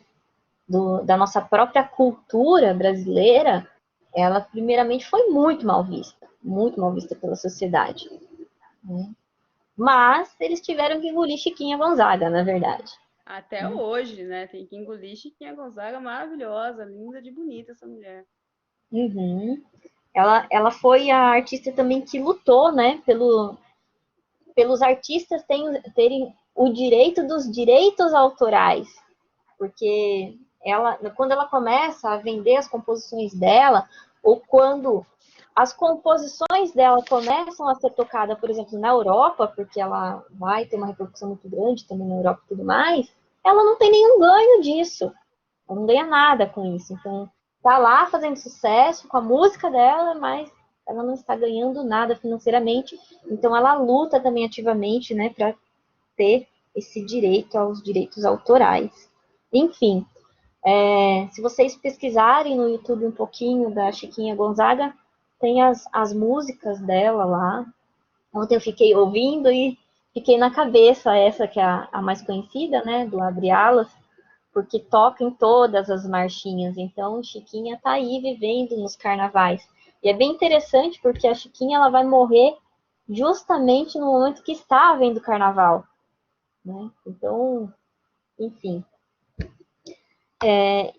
da nossa própria cultura brasileira, ela primeiramente foi muito mal vista pela sociedade, né? Mas eles tiveram que engolir Chiquinha Gonzaga, na verdade. Até hoje, né? Tem que engolir Chiquinha Gonzaga, maravilhosa, linda de bonita essa mulher. Uhum. Ela foi a artista também que lutou, né, pelos artistas terem o direito dos direitos autorais, porque quando ela começa a vender as composições dela, ou quando as composições dela começam a ser tocadas, por exemplo, na Europa, porque ela vai ter uma repercussão muito grande também na Europa e tudo mais, ela não tem nenhum ganho disso. Ela não ganha nada com isso. Então, tá lá fazendo sucesso com a música dela, mas ela não está ganhando nada financeiramente. Então, ela luta também ativamente, né, para ter esse direito aos direitos autorais. Enfim, se vocês pesquisarem no YouTube um pouquinho da Chiquinha Gonzaga, tem as músicas dela lá. Ontem eu fiquei ouvindo e fiquei na cabeça essa que é a mais conhecida, né, do Abre Alas, porque toca em todas as marchinhas. Então, Chiquinha tá aí vivendo nos carnavais. E é bem interessante porque a Chiquinha ela vai morrer justamente no momento que está havendo carnaval, né? Então, enfim.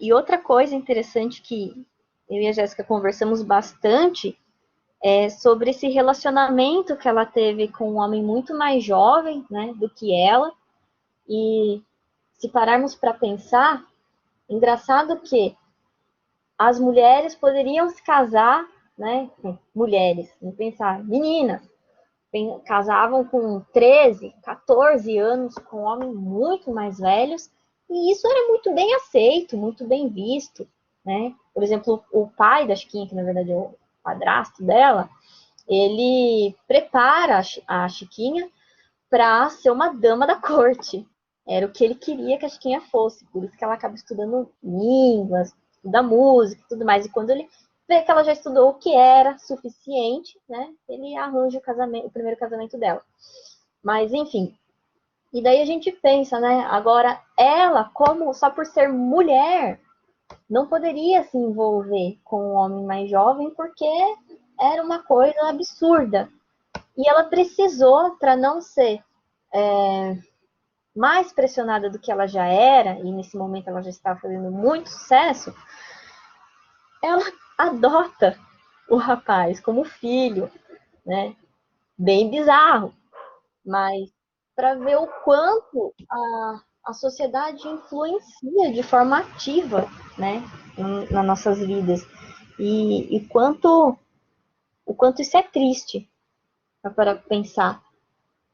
E outra coisa interessante que eu e a Jéssica conversamos bastante é sobre esse relacionamento que ela teve com um homem muito mais jovem, né, do que ela. E se pararmos para pensar, engraçado que as mulheres poderiam se casar, né? Mulheres, vamos pensar, meninas, casavam com 13, 14 anos com homens muito mais velhos, e isso era muito bem aceito, muito bem visto, né? Por exemplo, o pai da Chiquinha, que na verdade é o padrasto dela, ele prepara a Chiquinha para ser uma dama da corte. Era o que ele queria que a Chiquinha fosse, por isso que ela acaba estudando línguas, estuda música e tudo mais. E quando ele vê que ela já estudou o que era suficiente, né, ele arranja o primeiro casamento dela. Mas, enfim. E daí a gente pensa, né, agora ela, como só por ser mulher, não poderia se envolver com um homem mais jovem porque era uma coisa absurda. E ela precisou, para não ser mais pressionada do que ela já era, e nesse momento ela já estava fazendo muito sucesso, ela adota o rapaz como filho, né? Bem bizarro, mas para ver o quanto a sociedade influencia de forma ativa, né, nas nossas vidas e o quanto isso é triste para pensar.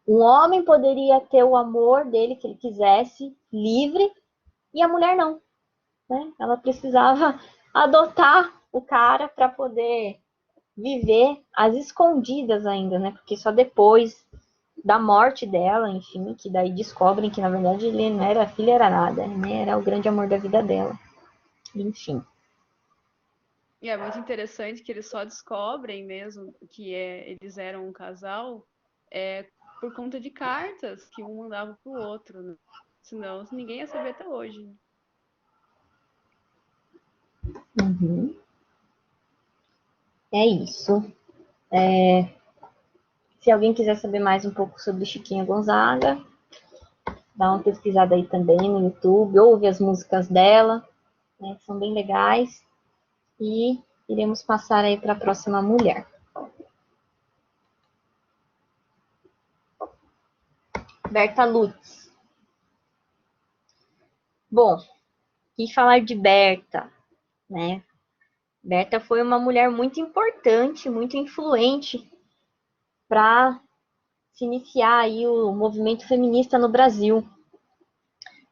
Um homem poderia ter o amor dele que ele quisesse, livre, e a mulher não, né? Ela precisava adotar o cara para poder viver às escondidas ainda, né? Porque só depois da morte dela, enfim, que daí descobrem que na verdade ele não era filho, era nada, né? Era o grande amor da vida dela. Enfim. E é muito interessante que eles só descobrem mesmo que eles eram um casal por conta de cartas que um mandava pro outro, né? Senão ninguém ia saber até hoje. Uhum. É isso. Se alguém quiser saber mais um pouco sobre Chiquinha Gonzaga, dá uma pesquisada aí também no YouTube, ouve as músicas dela, né, que são bem legais. E iremos passar aí para a próxima mulher. Berta Lutz. Bom, e falar de Berta, né? Berta foi uma mulher muito importante, muito influente para se iniciar aí o movimento feminista no Brasil.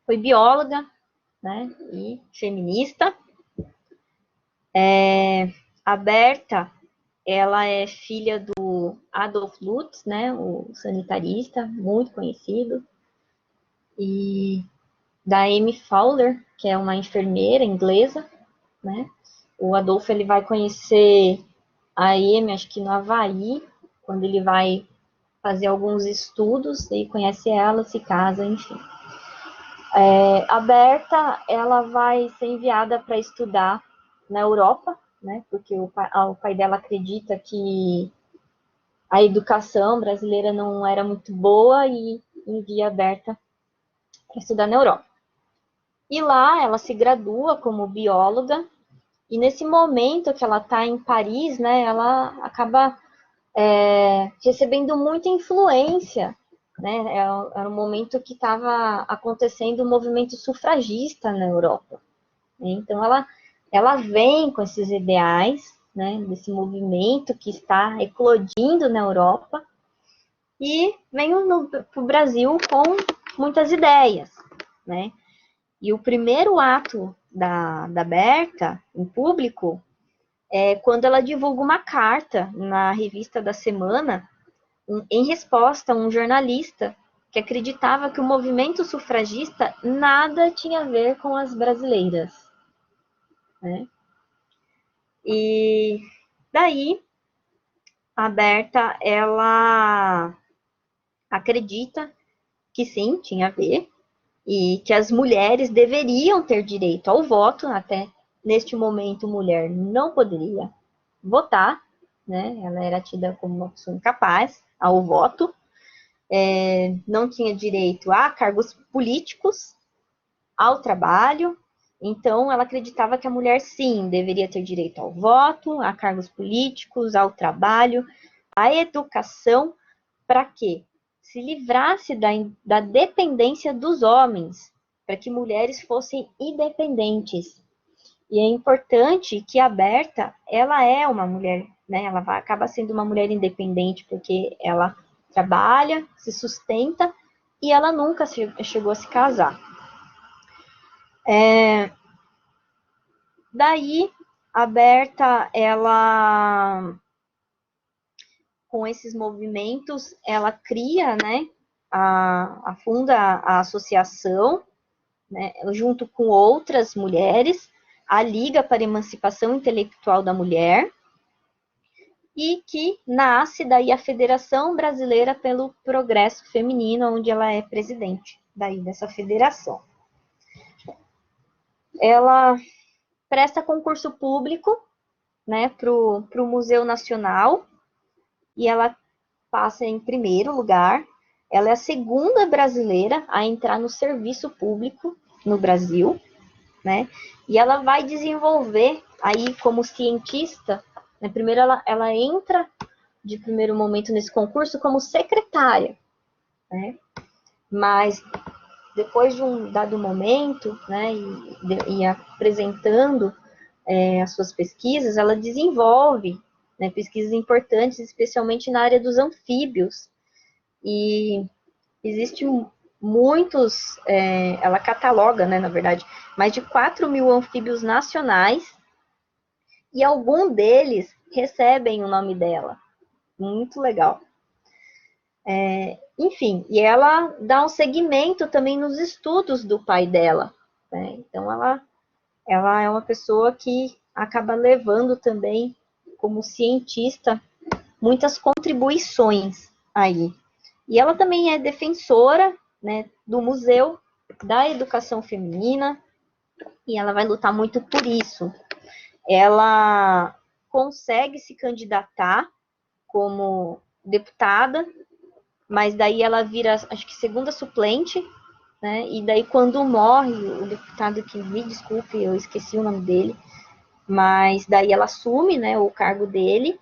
Foi bióloga, né, e feminista. A Berta, ela é filha do Adolf Lutz, né, o sanitarista, muito conhecido, e da Amy Fowler, que é uma enfermeira inglesa, né? O Adolfo ele vai conhecer a Amy, acho que no Havaí, quando ele vai fazer alguns estudos, e conhece ela, se casa, enfim. A Berta, ela vai ser enviada para estudar na Europa, né? Porque o pai dela acredita que a educação brasileira não era muito boa e envia a Berta para estudar na Europa. E lá ela se gradua como bióloga, e nesse momento que ela está em Paris, né, ela acaba recebendo muita influência, né? Era um momento que estava acontecendo o movimento sufragista na Europa. Então ela vem com esses ideais, né, desse movimento que está eclodindo na Europa, e vem para o Brasil com muitas ideias, né? E o primeiro ato da Berta, em público, é quando ela divulga uma carta na revista da Semana, em resposta a um jornalista que acreditava que o movimento sufragista nada tinha a ver com as brasileiras, né? E daí a Berta, ela acredita que sim, tinha a ver, e que as mulheres deveriam ter direito ao voto. Até neste momento, mulher não poderia votar, né? Ela era tida como uma pessoa incapaz ao voto, não tinha direito a cargos políticos, ao trabalho. Então, ela acreditava que a mulher, sim, deveria ter direito ao voto, a cargos políticos, ao trabalho, à educação, para quê? Se livrasse da dependência dos homens, para que mulheres fossem independentes. E é importante que a Berta, ela é uma mulher, né? Ela acaba sendo uma mulher independente, porque ela trabalha, se sustenta, e ela nunca chegou a se casar. Daí, a Berta, ela, com esses movimentos, ela cria, né, funda a associação, né, junto com outras mulheres, a Liga para a Emancipação Intelectual da Mulher, e que nasce daí a Federação Brasileira pelo Progresso Feminino, onde ela é presidente daí dessa federação. Ela presta concurso público, né, para o Museu Nacional, e ela passa em primeiro lugar. Ela é a segunda brasileira a entrar no serviço público no Brasil, né? E ela vai desenvolver aí como cientista, né? Primeiro ela entra de primeiro momento nesse concurso como secretária, né? Mas depois de um dado momento, né, e apresentando as suas pesquisas, ela desenvolve, né, pesquisas importantes, especialmente na área dos anfíbios. E existem muitos, ela cataloga, né, na verdade, mais de 4.000 anfíbios nacionais, e algum deles recebem o nome dela. Muito legal. Enfim, e ela dá um segmento também nos estudos do pai dela, né? Então, ela é uma pessoa que acaba levando também, como cientista, muitas contribuições aí. E ela também é defensora, né, do Museu da Educação Feminina, e ela vai lutar muito por isso. Ela consegue se candidatar como deputada, mas daí ela vira, acho que segunda suplente, né? E daí quando morre o deputado, que me desculpe, eu esqueci o nome dele, mas daí ela assume, né, o cargo dele,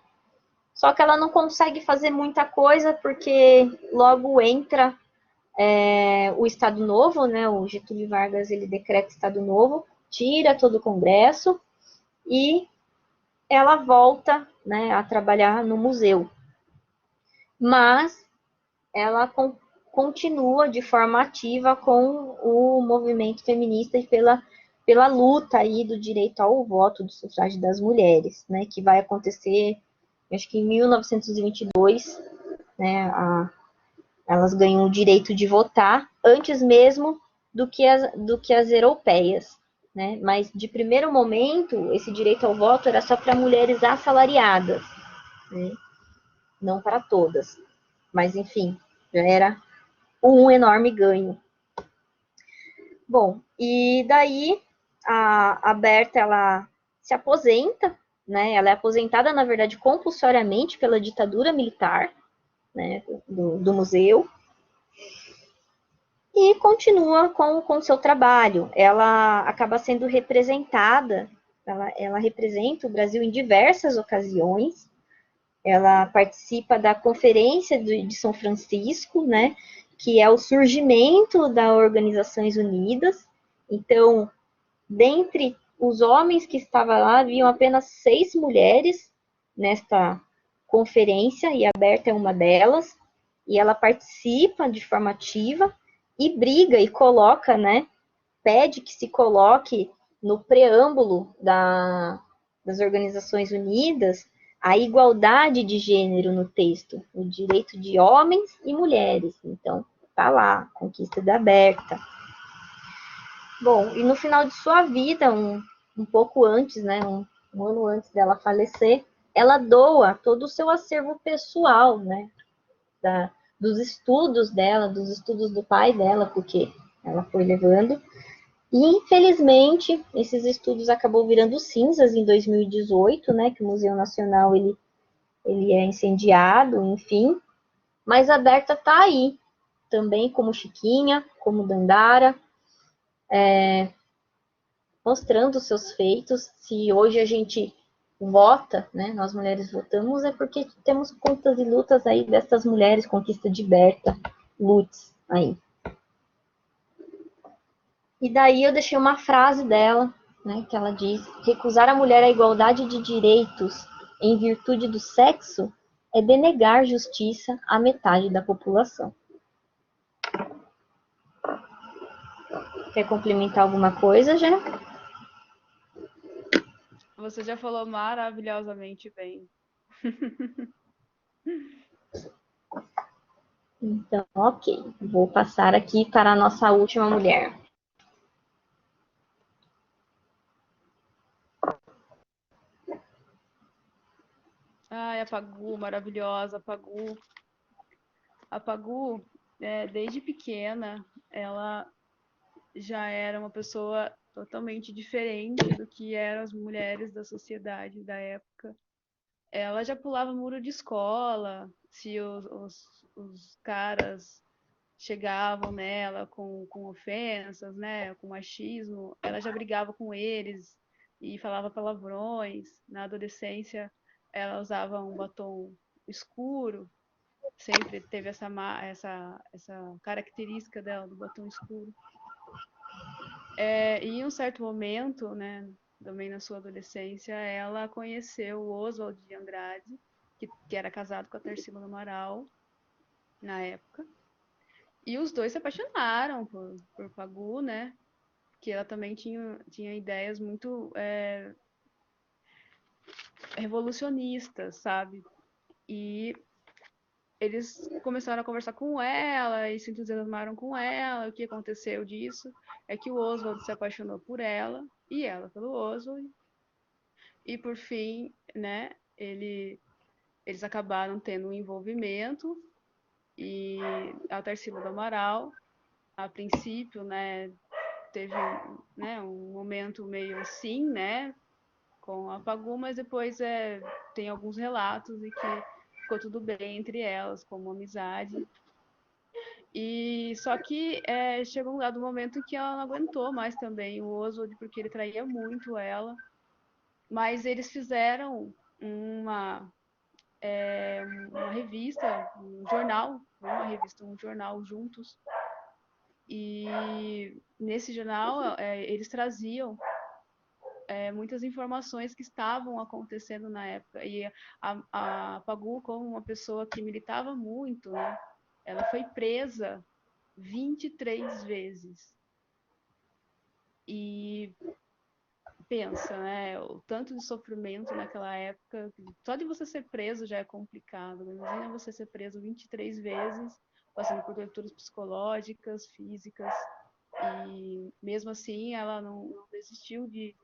só que ela não consegue fazer muita coisa, porque logo entra o Estado Novo, né, o Getúlio Vargas, ele decreta Estado Novo, tira todo o Congresso, e ela volta, né, a trabalhar no museu. Mas ela continua de forma ativa com o movimento feminista e pela luta aí do direito ao voto, do sufrágio das mulheres, né, que vai acontecer, acho que em 1922, né, elas ganham o direito de votar antes mesmo do que as europeias, né? Mas de primeiro momento, esse direito ao voto era só para mulheres assalariadas, né? Não para todas. Mas enfim, já era um enorme ganho. Bom, e daí a Berta, ela se aposenta, né? Ela é aposentada, na verdade, compulsoriamente pela ditadura militar, né, do museu, e continua com o seu trabalho. Ela acaba sendo representada, ela representa o Brasil em diversas ocasiões. Ela participa da Conferência de São Francisco, né, que é o surgimento das Organizações Unidas. Então, dentre os homens que estavam lá, haviam apenas 6 mulheres nesta conferência, e a Berta é uma delas, e ela participa de forma ativa e briga e coloca, né, pede que se coloque no preâmbulo das Organizações Unidas a igualdade de gênero no texto, o direito de homens e mulheres. Então, tá lá, conquista da Berta. Bom, e no final de sua vida, um pouco antes, né, um ano antes dela falecer, ela doa todo o seu acervo pessoal, né, dos estudos dela, dos estudos do pai dela, porque ela foi levando. E, infelizmente, esses estudos acabou virando cinzas em 2018, né, que o Museu Nacional ele é incendiado, enfim. Mas a Berta tá aí, também como Chiquinha, como Dandara, mostrando os seus feitos. Se hoje a gente vota, né, nós mulheres votamos, é porque temos contas e lutas aí dessas mulheres, conquista de Berta, Lutz, aí. E daí eu deixei uma frase dela, né, que ela diz: recusar à mulher a igualdade de direitos em virtude do sexo é denegar justiça à metade da população. Quer complementar alguma coisa, já? Você já falou maravilhosamente bem. Então, ok. Vou passar aqui para a nossa última mulher. Ai, a Pagu, maravilhosa, a Pagu. A Pagu, desde pequena, ela já era uma pessoa totalmente diferente do que eram as mulheres da sociedade da época. Ela já pulava muro de escola, se os caras chegavam nela com ofensas, né, com machismo, ela já brigava com eles e falava palavrões. Na adolescência, ela usava um batom escuro, sempre teve essa característica dela, do batom escuro. E em um certo momento, né, também na sua adolescência, ela conheceu o Oswald de Andrade, que era casado com a Tarsila do Amaral, na época. E os dois se apaixonaram por Pagu, né? Que ela também tinha ideias muito revolucionistas, sabe? E eles começaram a conversar com ela e se entusiasmaram com ela. O que aconteceu disso é que o Oswald se apaixonou por ela e ela pelo Oswald. E por fim, né, eles acabaram tendo um envolvimento e a Tarsila do Amaral, a princípio, né, teve né, um momento meio assim, né, com a Pagu, mas depois tem alguns relatos e que ficou tudo bem entre elas, como amizade. E só que chegou um dado momento que ela não aguentou mais também o Oswald, porque ele traía muito ela. Mas eles fizeram uma, uma revista, um jornal, não uma revista, um jornal juntos. E nesse jornal eles traziam muitas informações que estavam acontecendo na época. E a Pagu, como uma pessoa que militava muito, né, ela foi presa 23 vezes. E pensa, né, o tanto de sofrimento naquela época, só de você ser preso já é complicado. Imagina você ser preso 23 vezes, passando por torturas psicológicas, físicas. E mesmo assim, ela não desistiu de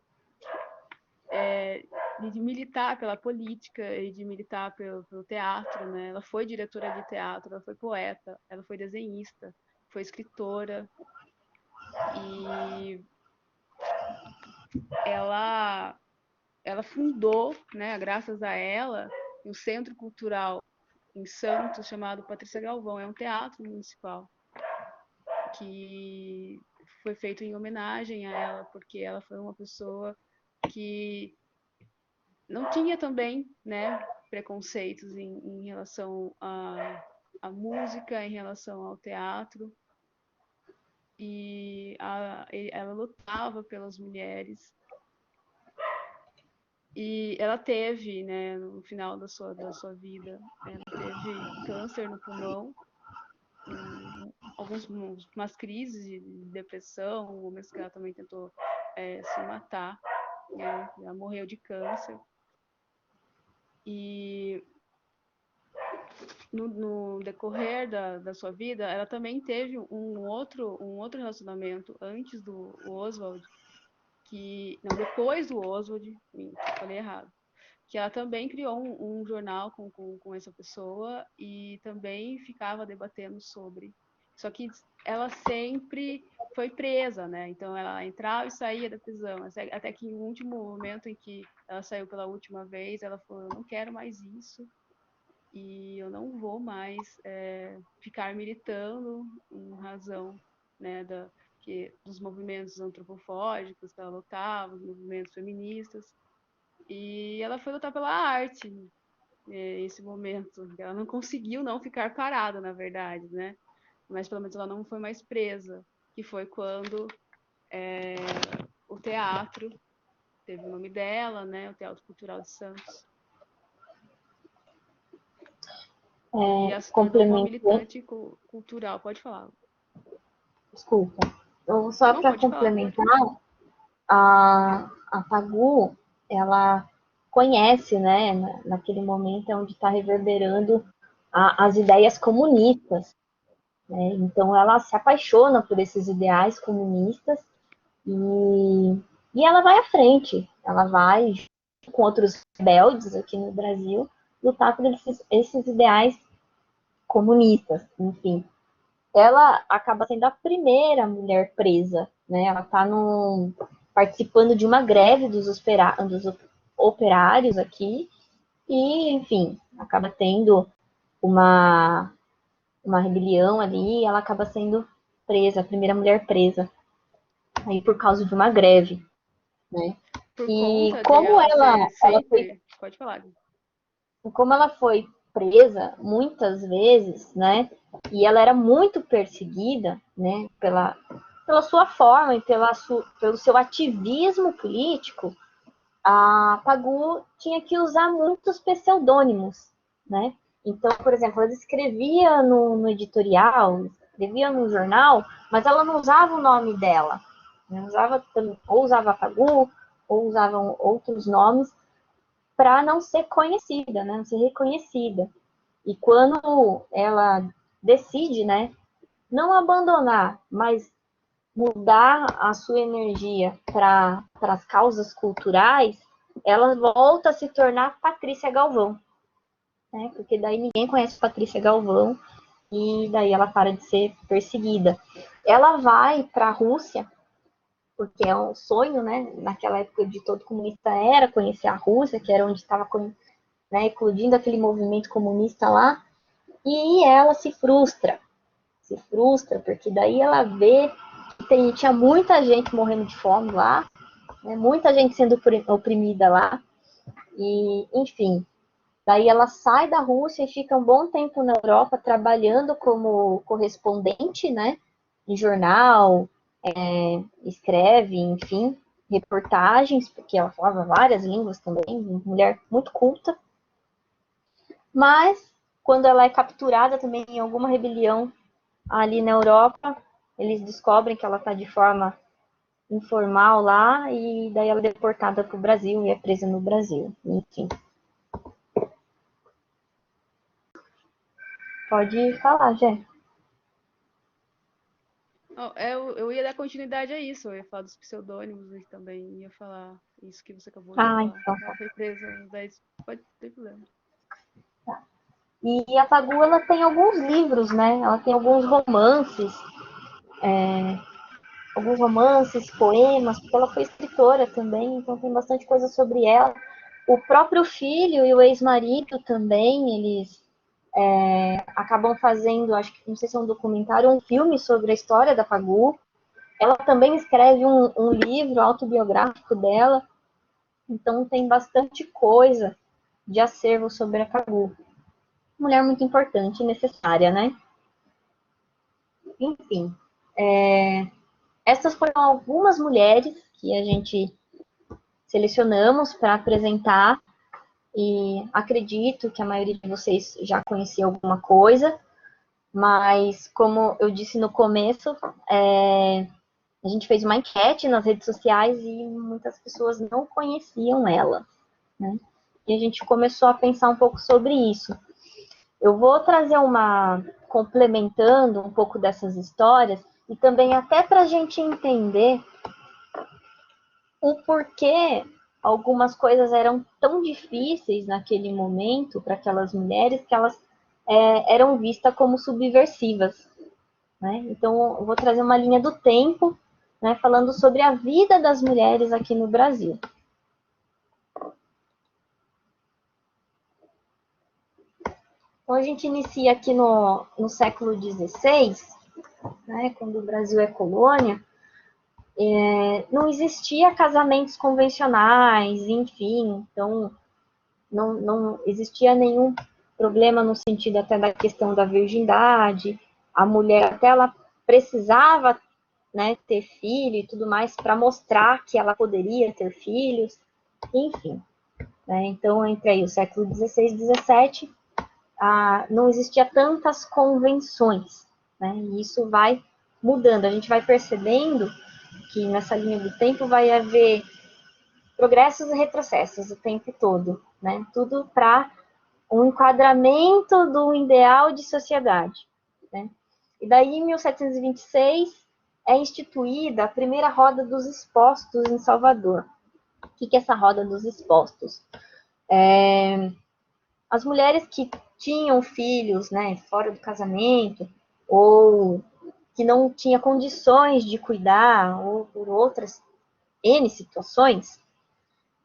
militar pela política e de militar pelo teatro, né? Ela foi diretora de teatro, ela foi poeta, ela foi desenhista, foi escritora e ela fundou, né, graças a ela, um centro cultural em Santos chamado Patrícia Galvão. É um teatro municipal que foi feito em homenagem a ela, porque ela foi uma pessoa que não tinha também, né, preconceitos em relação à música, em relação ao teatro, e ela lutava pelas mulheres. E ela teve, né, no final da sua vida, ela teve câncer no pulmão, umas crises de depressão, momentos que ela também tentou se matar, né? Ela morreu de câncer. E no decorrer da sua vida, ela também teve um outro relacionamento antes do Oswald, não, depois do Oswald, falei errado, que ela também criou um jornal com essa pessoa e também ficava debatendo sobre. Só que ela sempre foi presa, né? Então ela entrava e saía da prisão, até que no último momento em que ela saiu pela última vez, ela falou: eu não quero mais isso e eu não vou mais ficar militando em razão, né, dos movimentos antropofógicos que ela lutava, os movimentos feministas. E ela foi lutar pela arte, esse momento. Ela não conseguiu não ficar parada, na verdade, né? Mas pelo menos ela não foi mais presa, que foi quando o teatro teve o nome dela, né? O Teatro Cultural de Santos. E ela se tornou uma militante cultural. Pode falar. Desculpa. Então, só para complementar, a Pagu, ela conhece, né, naquele momento onde está reverberando as ideias comunistas, né? Então ela se apaixona por esses ideais comunistas e ela vai à frente, ela vai com outros rebeldes aqui no Brasil lutar por esses ideais comunistas, enfim. Ela acaba sendo a primeira mulher presa, né? Ela está participando de uma greve dos operários aqui e, enfim, acaba tendo uma rebelião ali e ela acaba sendo presa, a primeira mulher presa, aí por causa de uma greve, né? E como ela foi, pode falar. como ela foi presa muitas vezes, né? E ela era muito perseguida, né? Pela sua forma e pelo seu ativismo político, a Pagu tinha que usar muitos pseudônimos, né? Então, por exemplo, ela escrevia no editorial, escrevia no jornal, mas ela não usava o nome dela. Né? Ou usava Pagu, ou usavam outros nomes para não ser conhecida, né? Não ser reconhecida. E quando ela decide, né, não abandonar, mas mudar a sua energia para as causas culturais, ela volta a se tornar Patrícia Galvão, né? Porque daí ninguém conhece Patrícia Galvão e daí ela para de ser perseguida. Ela vai para a Rússia, porque é um sonho, né? Naquela época de todo comunista era conhecer a Rússia, que era onde estava, né, eclodindo aquele movimento comunista lá, e ela se frustra porque daí ela vê que tinha muita gente morrendo de fome lá, né, muita gente sendo oprimida lá, e enfim, daí ela sai da Rússia e fica um bom tempo na Europa trabalhando como correspondente, né, em jornal, escreve, enfim, reportagens, porque ela falava várias línguas também, mulher muito culta, mas quando ela é capturada também em alguma rebelião ali na Europa, eles descobrem que ela está de forma informal lá e daí ela é deportada para o Brasil e é presa no Brasil. Enfim. Pode falar, Jé. Eu ia dar continuidade a isso, eu ia falar dos pseudônimos e também ia falar isso que você acabou de Ah, falar. então. Ela foi presa, mas pode ter problema. E a Pagu, ela tem alguns livros, né? Ela tem alguns romances, poemas, porque ela foi escritora também, então tem bastante coisa sobre ela. O próprio filho e o ex-marido também, eles acabam fazendo, acho que não sei se é um documentário, um filme sobre a história da Pagu. Ela também escreve um livro autobiográfico dela, então tem bastante coisa de acervo sobre a Pagu. Mulher muito importante e necessária, né? Enfim, essas foram algumas mulheres que a gente selecionamos para apresentar e acredito que a maioria de vocês já conhecia alguma coisa, mas como eu disse no começo, a gente fez uma enquete nas redes sociais e muitas pessoas não conheciam ela, né? E a gente começou a pensar um pouco sobre isso. Eu vou trazer complementando um pouco dessas histórias e também até para a gente entender o porquê algumas coisas eram tão difíceis naquele momento para aquelas mulheres que elas eram vistas como subversivas, né? Então, eu vou trazer uma linha do tempo, né, falando sobre a vida das mulheres aqui no Brasil. Então, a gente inicia aqui no século XVI, né, quando o Brasil é colônia, não existia casamentos convencionais, enfim, então não existia nenhum problema no sentido até da questão da virgindade, a mulher até ela precisava, né, ter filho e tudo mais para mostrar que ela poderia ter filhos, enfim. Né, então, entre aí o século XVI e XVII, não existia tantas convenções, né, e isso vai mudando, a gente vai percebendo que nessa linha do tempo vai haver progressos e retrocessos o tempo todo, né? Tudo para um enquadramento do ideal de sociedade, né? E daí, em 1726, é instituída a primeira roda dos expostos em Salvador. O que é essa roda dos expostos? As mulheres que tinham filhos, né, fora do casamento, ou que não tinha condições de cuidar, ou por outras N situações,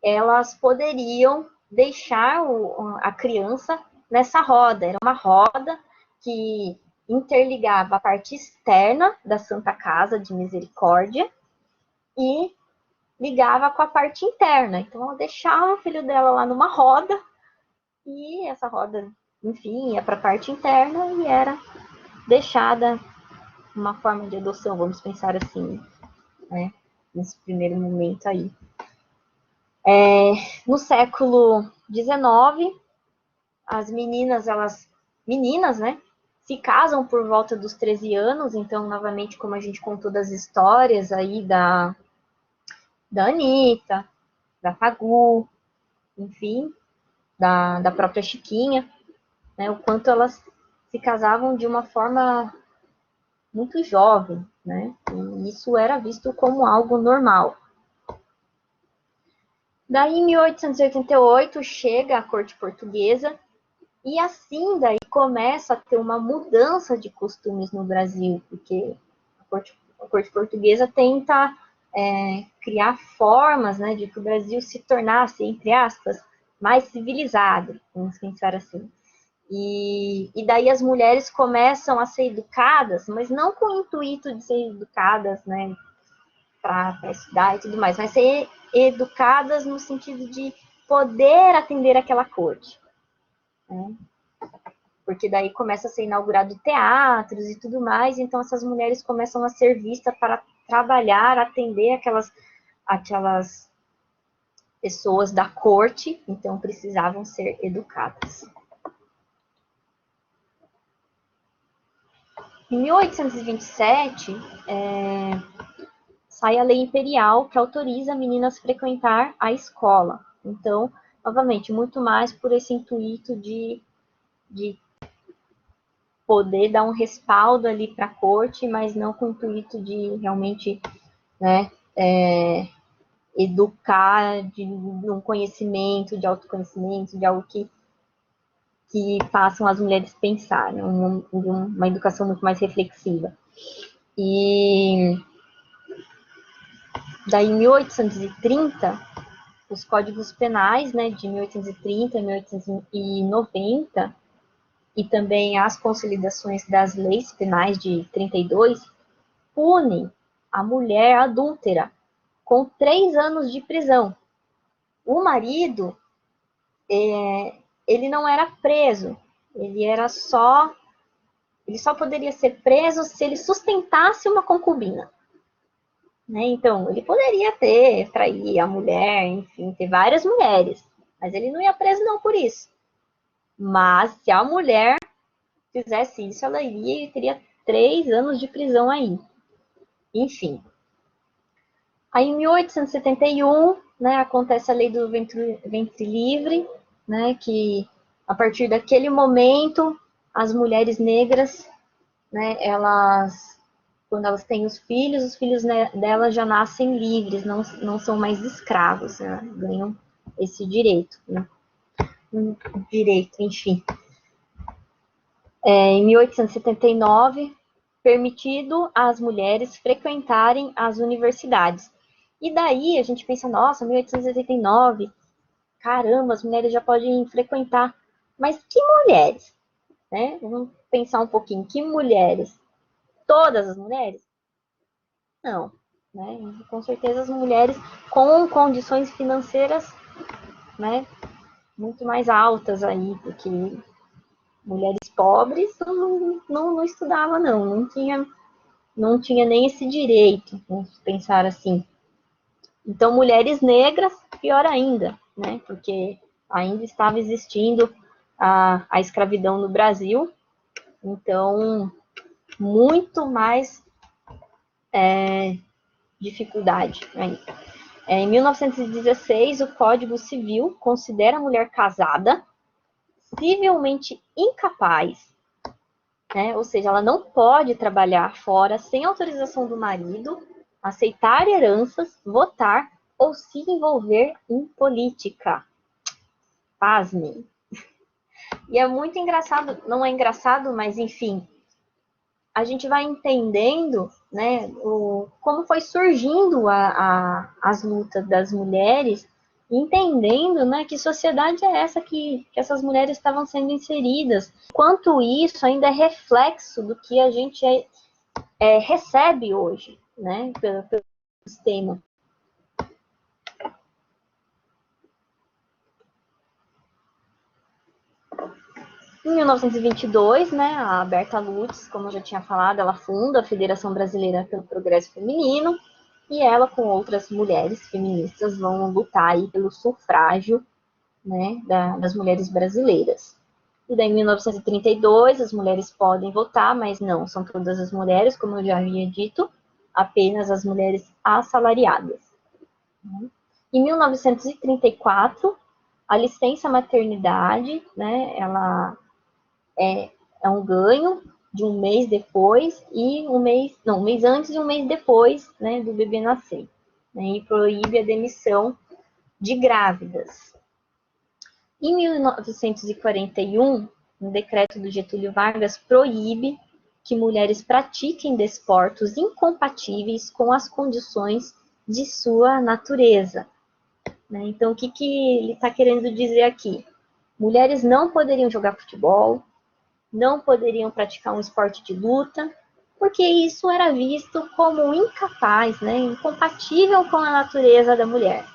elas poderiam deixar a criança nessa roda. Era uma roda que interligava a parte externa da Santa Casa de Misericórdia e ligava com a parte interna. Então, ela deixava o filho dela lá numa roda e essa roda, enfim, ia para a parte interna e era deixada uma forma de adoção, vamos pensar assim, né? Nesse primeiro momento aí. No século XIX, as meninas, né, se casam por volta dos 13 anos, então, novamente, como a gente contou das histórias aí da Anitta, da Pagu, enfim, da própria Chiquinha, né, o quanto elas se casavam de uma forma muito jovem, né, e isso era visto como algo normal. Daí, em 1888, chega a corte portuguesa, e assim daí começa a ter uma mudança de costumes no Brasil, porque a corte portuguesa tenta criar formas, né, de que o Brasil se tornasse, entre aspas, mais civilizado, vamos pensar assim. E daí as mulheres começam a ser educadas, mas não com o intuito de ser educadas, né, para estudar e tudo mais, mas ser educadas no sentido de poder atender aquela corte, né? Porque daí começa a ser inaugurado teatros e tudo mais, então essas mulheres começam a ser vistas para trabalhar, atender aquelas pessoas da corte, então precisavam ser educadas. Em 1827, sai a lei imperial que autoriza meninas a frequentar a escola. Então, novamente, muito mais por esse intuito de poder dar um respaldo ali para a corte, mas não com o intuito de realmente, né, educar de um conhecimento, de autoconhecimento, de algo que façam as mulheres pensar, né, uma educação muito mais reflexiva. E daí, em 1830, os códigos penais, né, de 1830 e 1890, e também as consolidações das leis penais de 32, punem a mulher adúltera com 3 anos de prisão. O marido, ele não era preso, ele só poderia ser preso se ele sustentasse uma concubina. Né? Então, ele poderia trair a mulher, enfim, ter várias mulheres, mas ele não ia preso não por isso. Mas se a mulher fizesse isso, ela iria e teria 3 anos de prisão aí. Enfim. Aí, em 1871, né, acontece a lei do ventre livre, né, que a partir daquele momento, as mulheres negras, né, quando elas têm os filhos delas já nascem livres, não são mais escravos, né, ganham esse direito, né, enfim. Em 1879, permitido às mulheres frequentarem as universidades. E daí a gente pensa, nossa, 1889, caramba, as mulheres já podem frequentar. Mas que mulheres? Né? Vamos pensar um pouquinho, que mulheres? Todas as mulheres? Não. Né? Com certeza as mulheres com condições financeiras, né, muito mais altas aí, porque mulheres pobres não estudava, não tinha nem esse direito, vamos pensar assim. Então, mulheres negras, pior ainda, né? Porque ainda estava existindo a escravidão no Brasil, então, muito mais dificuldade ainda. Em 1916, o Código Civil considera a mulher casada civilmente incapaz, né? Ou seja, ela não pode trabalhar fora sem autorização do marido, aceitar heranças, votar ou se envolver em política. Pasmem. E é muito engraçado, não é engraçado, mas enfim, a gente vai entendendo, né, como foi surgindo as lutas das mulheres, entendendo, né, que sociedade é essa que essas mulheres estavam sendo inseridas. Quanto isso ainda é reflexo do que a gente recebe hoje, né, pelo sistema. Em 1922, né, a Berta Lutz, como eu já tinha falado, ela funda a Federação Brasileira pelo Progresso Feminino, e ela com outras mulheres feministas vão lutar aí pelo sufrágio, né, das mulheres brasileiras. E daí, em 1932, as mulheres podem votar, mas não são todas as mulheres, como eu já havia dito, apenas as mulheres assalariadas. Em 1934, a licença maternidade, né, ela é um ganho de um mês depois e um mês antes e um mês depois, né, do bebê nascer, né, e proíbe a demissão de grávidas. Em 1941, um decreto do Getúlio Vargas proíbe que mulheres pratiquem desportos incompatíveis com as condições de sua natureza. Né? Então, o que ele está querendo dizer aqui? Mulheres não poderiam jogar futebol, não poderiam praticar um esporte de luta, porque isso era visto como incapaz, né, incompatível com a natureza da mulher.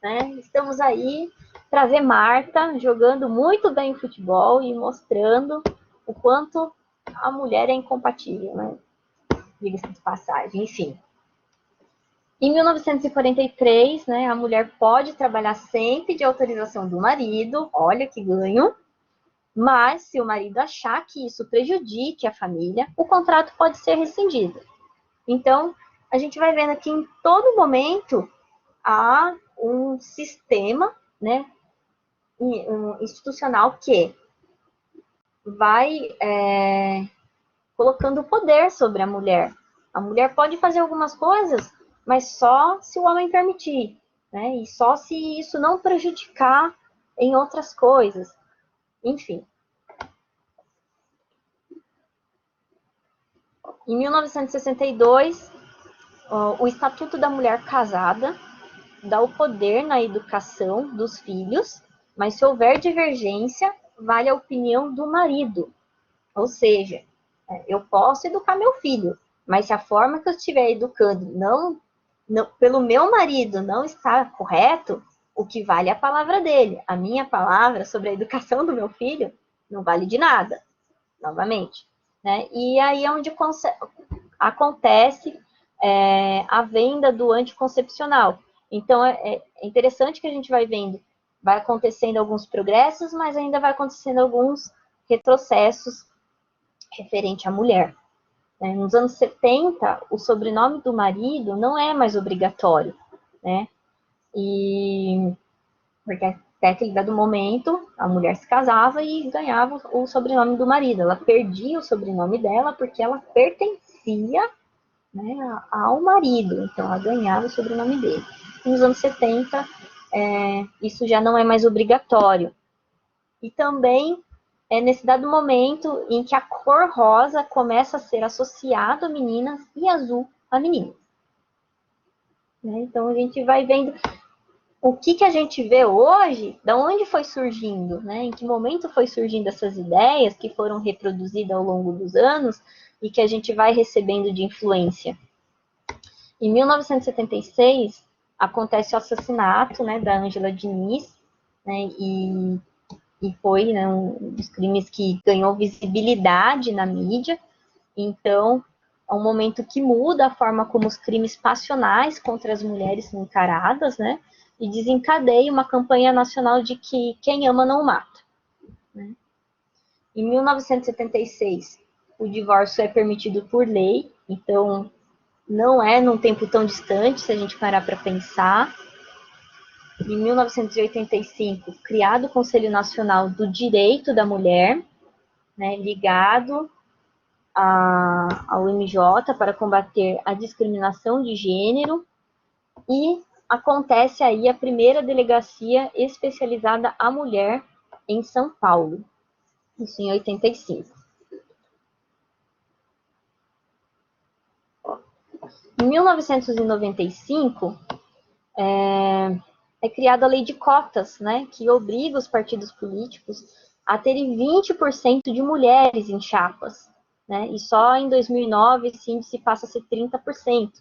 Né? Estamos aí para ver Marta jogando muito bem futebol e mostrando o quanto a mulher é incompatível, né? Diga-se de passagem, enfim. Em 1943, né, a mulher pode trabalhar sempre de autorização do marido, olha que ganho, mas se o marido achar que isso prejudique a família, o contrato pode ser rescindido. Então, a gente vai vendo que em todo momento há um sistema, né, institucional que vai colocando poder sobre a mulher. A mulher pode fazer algumas coisas, mas só se o homem permitir, né? E só se isso não prejudicar em outras coisas. Enfim. Em 1962, o Estatuto da Mulher Casada dá o poder na educação dos filhos, mas se houver divergência, vale a opinião do marido. Ou seja, eu posso educar meu filho, mas se a forma que eu estiver educando não, pelo meu marido não está correto, o que vale é a palavra dele. A minha palavra sobre a educação do meu filho não vale de nada, novamente. Né? E aí é onde acontece a venda do anticoncepcional. Então, é interessante que a gente vai vendo, vai acontecendo alguns progressos, mas ainda vai acontecendo alguns retrocessos referente à mulher. Nos anos 70, o sobrenome do marido não é mais obrigatório, né? E porque até aquele dado momento, a mulher se casava e ganhava o sobrenome do marido. Ela perdia o sobrenome dela porque ela pertencia, né, ao marido. Então, ela ganhava o sobrenome dele. E nos anos 70, isso já não é mais obrigatório. E também é nesse dado momento em que a cor rosa começa a ser associada a meninas e azul a meninos. Então, a gente vai vendo o que a gente vê hoje, da onde foi surgindo, né? Em que momento foi surgindo essas ideias que foram reproduzidas ao longo dos anos e que a gente vai recebendo de influência. Em 1976, acontece o assassinato, né, da Ângela Diniz, né, e foi, né, um dos crimes que ganhou visibilidade na mídia. Então, é um momento que muda a forma como os crimes passionais contra as mulheres são encaradas, né, e desencadeia uma campanha nacional de que quem ama não mata. Né? Em 1976, o divórcio é permitido por lei, então não é num tempo tão distante, se a gente parar para pensar. Em 1985, criado o Conselho Nacional do Direito da Mulher, né, ligado ao MJ para combater a discriminação de gênero, e acontece aí a primeira delegacia especializada à mulher em São Paulo, isso em 85. Em 1995, é criada a lei de cotas, né, que obriga os partidos políticos a terem 20% de mulheres em chapas, né, e só em 2009 esse índice passa a ser 30%.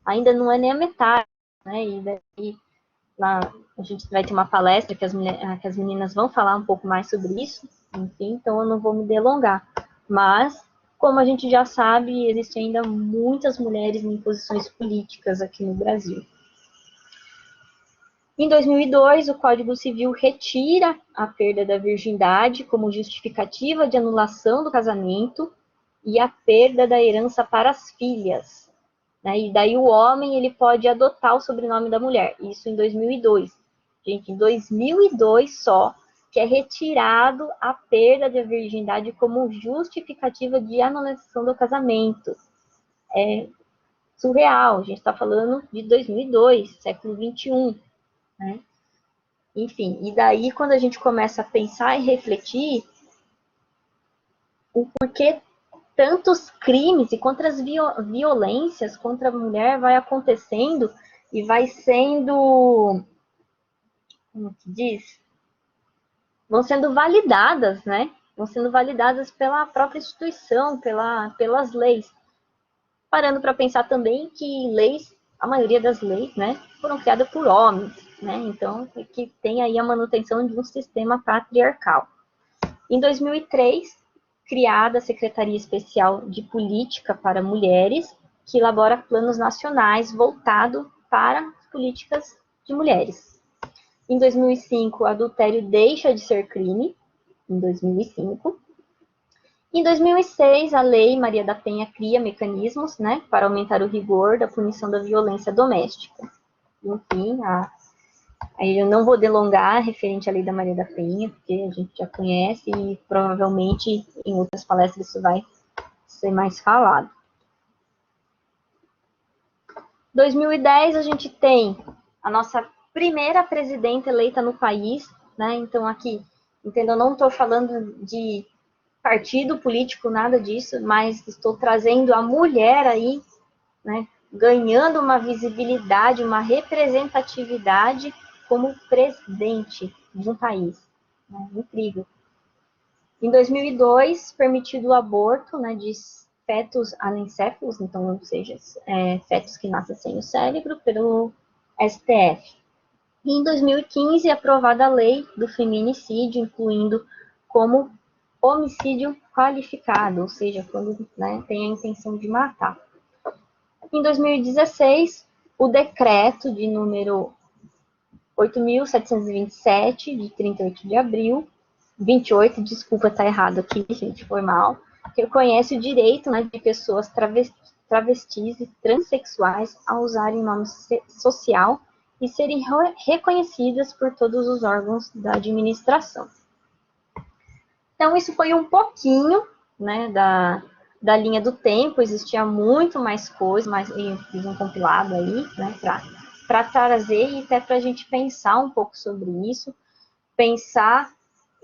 Ainda não é nem a metade, né, e daí a gente vai ter uma palestra que as meninas vão falar um pouco mais sobre isso, enfim, então eu não vou me delongar. Mas, como a gente já sabe, existem ainda muitas mulheres em posições políticas aqui no Brasil. Em 2002, o Código Civil retira a perda da virgindade como justificativa de anulação do casamento e a perda da herança para as filhas. Né? E daí o homem ele pode adotar o sobrenome da mulher. Isso em 2002. Gente, em 2002 só, que é retirado a perda da virgindade como justificativa de anulação do casamento. É surreal, a gente está falando de 2002, século 21. Né? Enfim, e daí quando a gente começa a pensar e refletir o porquê tantos crimes e quantas violências contra a mulher vai acontecendo e vai sendo, como que diz? Vão sendo validadas, né? Vão sendo validadas pela própria instituição, pelas leis. Parando para pensar também que leis, a maioria das leis, né, foram criadas por homens, né? Então, que tem aí a manutenção de um sistema patriarcal. Em 2003, criada a Secretaria Especial de Política para Mulheres, que elabora planos nacionais voltados para as políticas de mulheres. Em 2005, o adultério deixa de ser crime, em 2005. Em 2006, a Lei Maria da Penha cria mecanismos, né, para aumentar o rigor da punição da violência doméstica. Enfim, Aí eu não vou delongar referente à Lei da Maria da Penha, porque a gente já conhece e provavelmente em outras palestras isso vai ser mais falado. 2010 a gente tem a nossa primeira presidenta eleita no país, né? Então aqui, entendo, eu não estou falando de partido político, nada disso, mas estou trazendo a mulher aí, né? Ganhando uma visibilidade, uma representatividade como presidente de um país. Né? Incrível. Em 2002, permitido o aborto, né, de fetos anencéfalos, então, ou seja, fetos que nascem sem o cérebro, pelo STF. E em 2015, aprovada a lei do feminicídio, incluindo como homicídio qualificado, ou seja, quando, né, tem a intenção de matar. Em 2016, o decreto de número 8.727, de 38 de abril, 28, desculpa, tá errado aqui, gente, foi mal, que reconhece o direito, né, de pessoas travestis e transexuais a usarem nome social e serem reconhecidas por todos os órgãos da administração. Então, isso foi um pouquinho, né, da linha do tempo, existia muito mais coisa, mas eu fiz um compilado aí, né, para trazer e até para a gente pensar um pouco sobre isso, pensar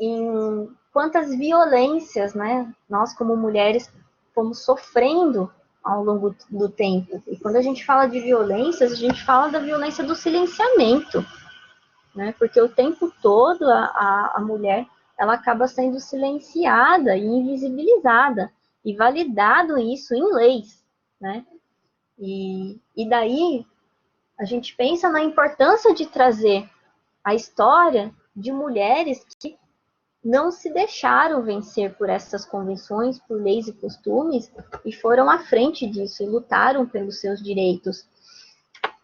em quantas violências, né, nós como mulheres fomos sofrendo ao longo do tempo. E quando a gente fala de violências, a gente fala da violência do silenciamento, né, porque o tempo todo a mulher ela acaba sendo silenciada e invisibilizada, e validado isso em leis, né? E daí a gente pensa na importância de trazer a história de mulheres que não se deixaram vencer por essas convenções, por leis e costumes, e foram à frente disso, e lutaram pelos seus direitos.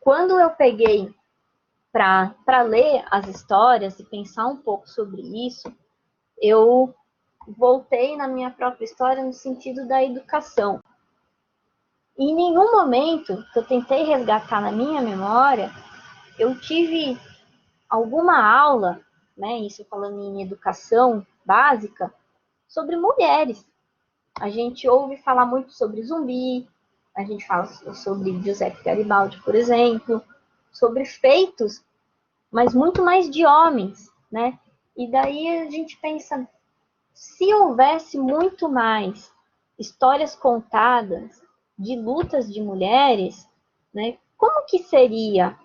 Quando eu peguei para ler as histórias e pensar um pouco sobre isso, eu voltei na minha própria história no sentido da educação. E em nenhum momento que eu tentei resgatar na minha memória, eu tive alguma aula, né, isso falando em educação básica, sobre mulheres. A gente ouve falar muito sobre Zumbi, a gente fala sobre Giuseppe Garibaldi, por exemplo, sobre feitos, mas muito mais de homens, né? E daí a gente pensa, se houvesse muito mais histórias contadas de lutas de mulheres, né, como que seria,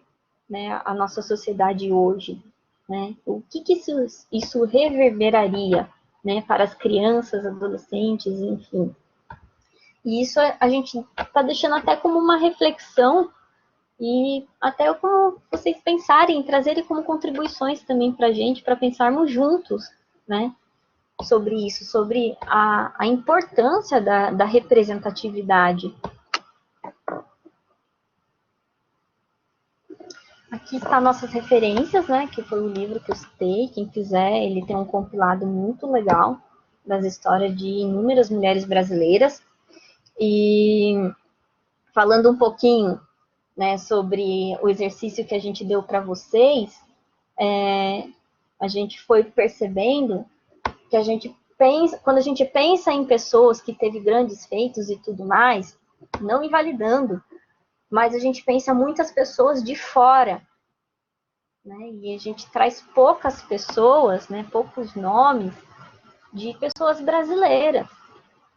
né, a nossa sociedade hoje? Né? O que isso reverberaria, né, para as crianças, adolescentes, enfim. E isso a gente está deixando até como uma reflexão e até como vocês pensarem, trazerem como contribuições também para a gente, para pensarmos juntos, né, sobre isso, sobre a importância da representatividade. Aqui está nossas referências, né, que foi o livro que eu citei, quem quiser, ele tem um compilado muito legal das histórias de inúmeras mulheres brasileiras. E falando um pouquinho, né, sobre o exercício que a gente deu para vocês, a gente foi percebendo que a gente pensa, quando a gente pensa em pessoas que teve grandes feitos e tudo mais, não invalidando, mas a gente pensa muitas pessoas de fora, né? E a gente traz poucas pessoas, né, poucos nomes de pessoas brasileiras.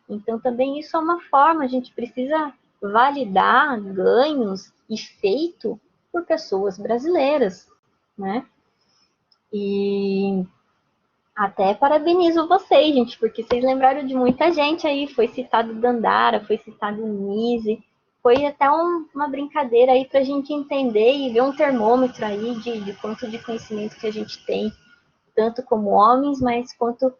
Então também isso é uma forma, a gente precisa validar ganhos e feito por pessoas brasileiras, né? E até parabenizo vocês, gente, porque vocês lembraram de muita gente aí. Foi citado Dandara, foi citado Nise. Foi até uma brincadeira aí para a gente entender e ver um termômetro aí de quanto de conhecimento que a gente tem, tanto como homens, mas quanto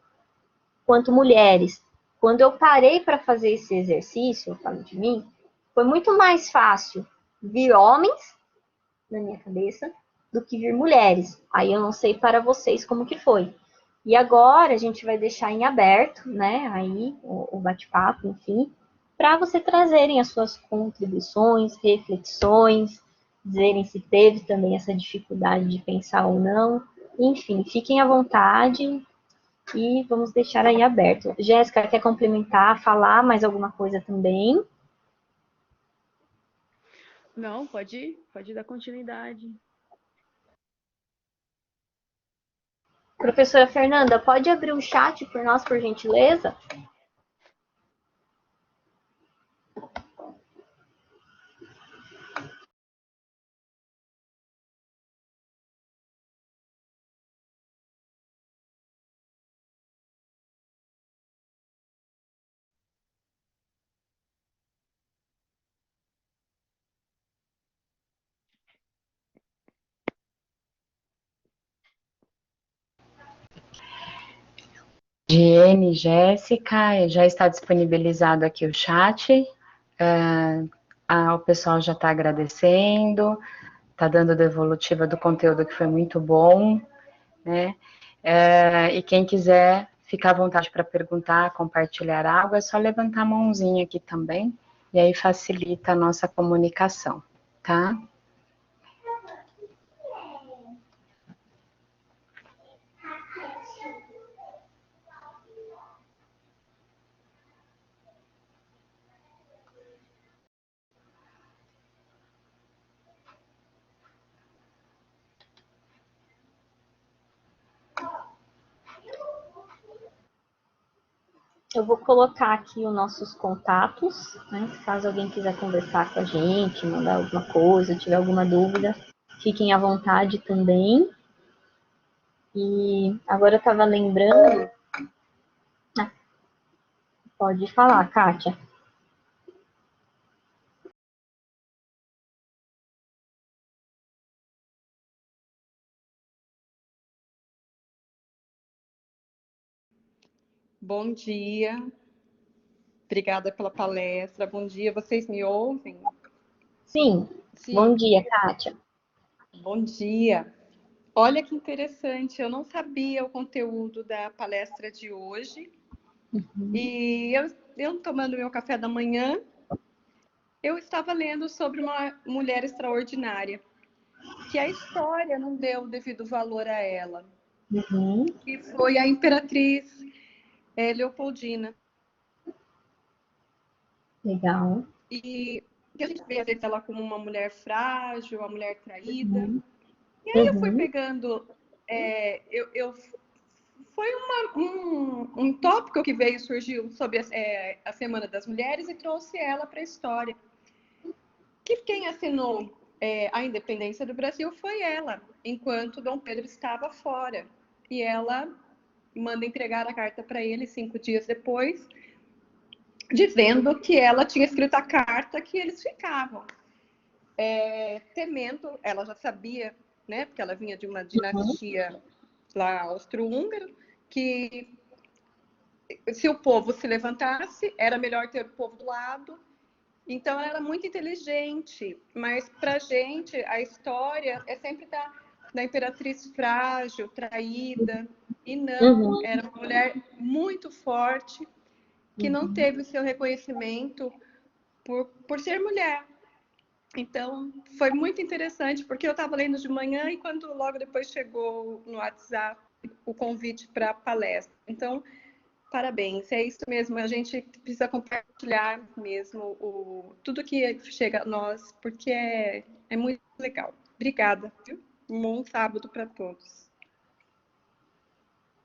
mulheres. Quando eu parei para fazer esse exercício, eu falo de mim, foi muito mais fácil vir homens na minha cabeça do que vir mulheres. Aí eu não sei para vocês como que foi. E agora a gente vai deixar em aberto, né, aí o bate-papo, enfim, para você trazerem as suas contribuições, reflexões, dizerem se teve também essa dificuldade de pensar ou não. Enfim, fiquem à vontade e vamos deixar aí aberto. Jéssica, quer complementar, falar mais alguma coisa também? Não, pode dar continuidade. Professora Fernanda, pode abrir o chat por nós, por gentileza? Diene, Jéssica, já está disponibilizado aqui o chat. O pessoal já está agradecendo, está dando devolutiva do conteúdo que foi muito bom, né? E quem quiser ficar à vontade para perguntar, compartilhar algo, é só levantar a mãozinha aqui também, e aí facilita a nossa comunicação, tá? Eu vou colocar aqui os nossos contatos, né? Caso alguém quiser conversar com a gente, mandar alguma coisa, tiver alguma dúvida, fiquem à vontade também. E agora eu estava lembrando. Pode falar, Kátia. Bom dia, obrigada pela palestra. Bom dia, vocês me ouvem? Sim. Bom dia, Kátia. Bom dia. Olha que interessante, eu não sabia o conteúdo da palestra de hoje. E eu tomando meu café da manhã, eu estava lendo sobre uma mulher extraordinária, que a história não deu o devido valor a ela, que foi a imperatriz Leopoldina. Legal. E a gente vê às vezes ela como uma mulher frágil, uma mulher traída. E aí eu fui pegando, foi um tópico que veio, surgiu sobre a Semana das Mulheres e trouxe ela para a história. Que quem assinou a independência do Brasil foi ela, enquanto Dom Pedro estava fora. E ela manda entregar a carta para ele 5 dias depois, dizendo que ela tinha escrito a carta que eles ficavam. Temendo, ela já sabia, né, porque ela vinha de uma dinastia lá austro-húngaro, que se o povo se levantasse, era melhor ter o povo do lado. Então, ela era muito inteligente, mas para a gente, a história é sempre da imperatriz frágil, traída, e não, era uma mulher muito forte, que não teve o seu reconhecimento por ser mulher. Então, foi muito interessante, porque eu estava lendo de manhã e quando logo depois chegou no WhatsApp o convite para a palestra. Então, parabéns, é isso mesmo, a gente precisa compartilhar mesmo tudo que chega a nós, porque é muito legal. Obrigada, viu? Um bom sábado para todos.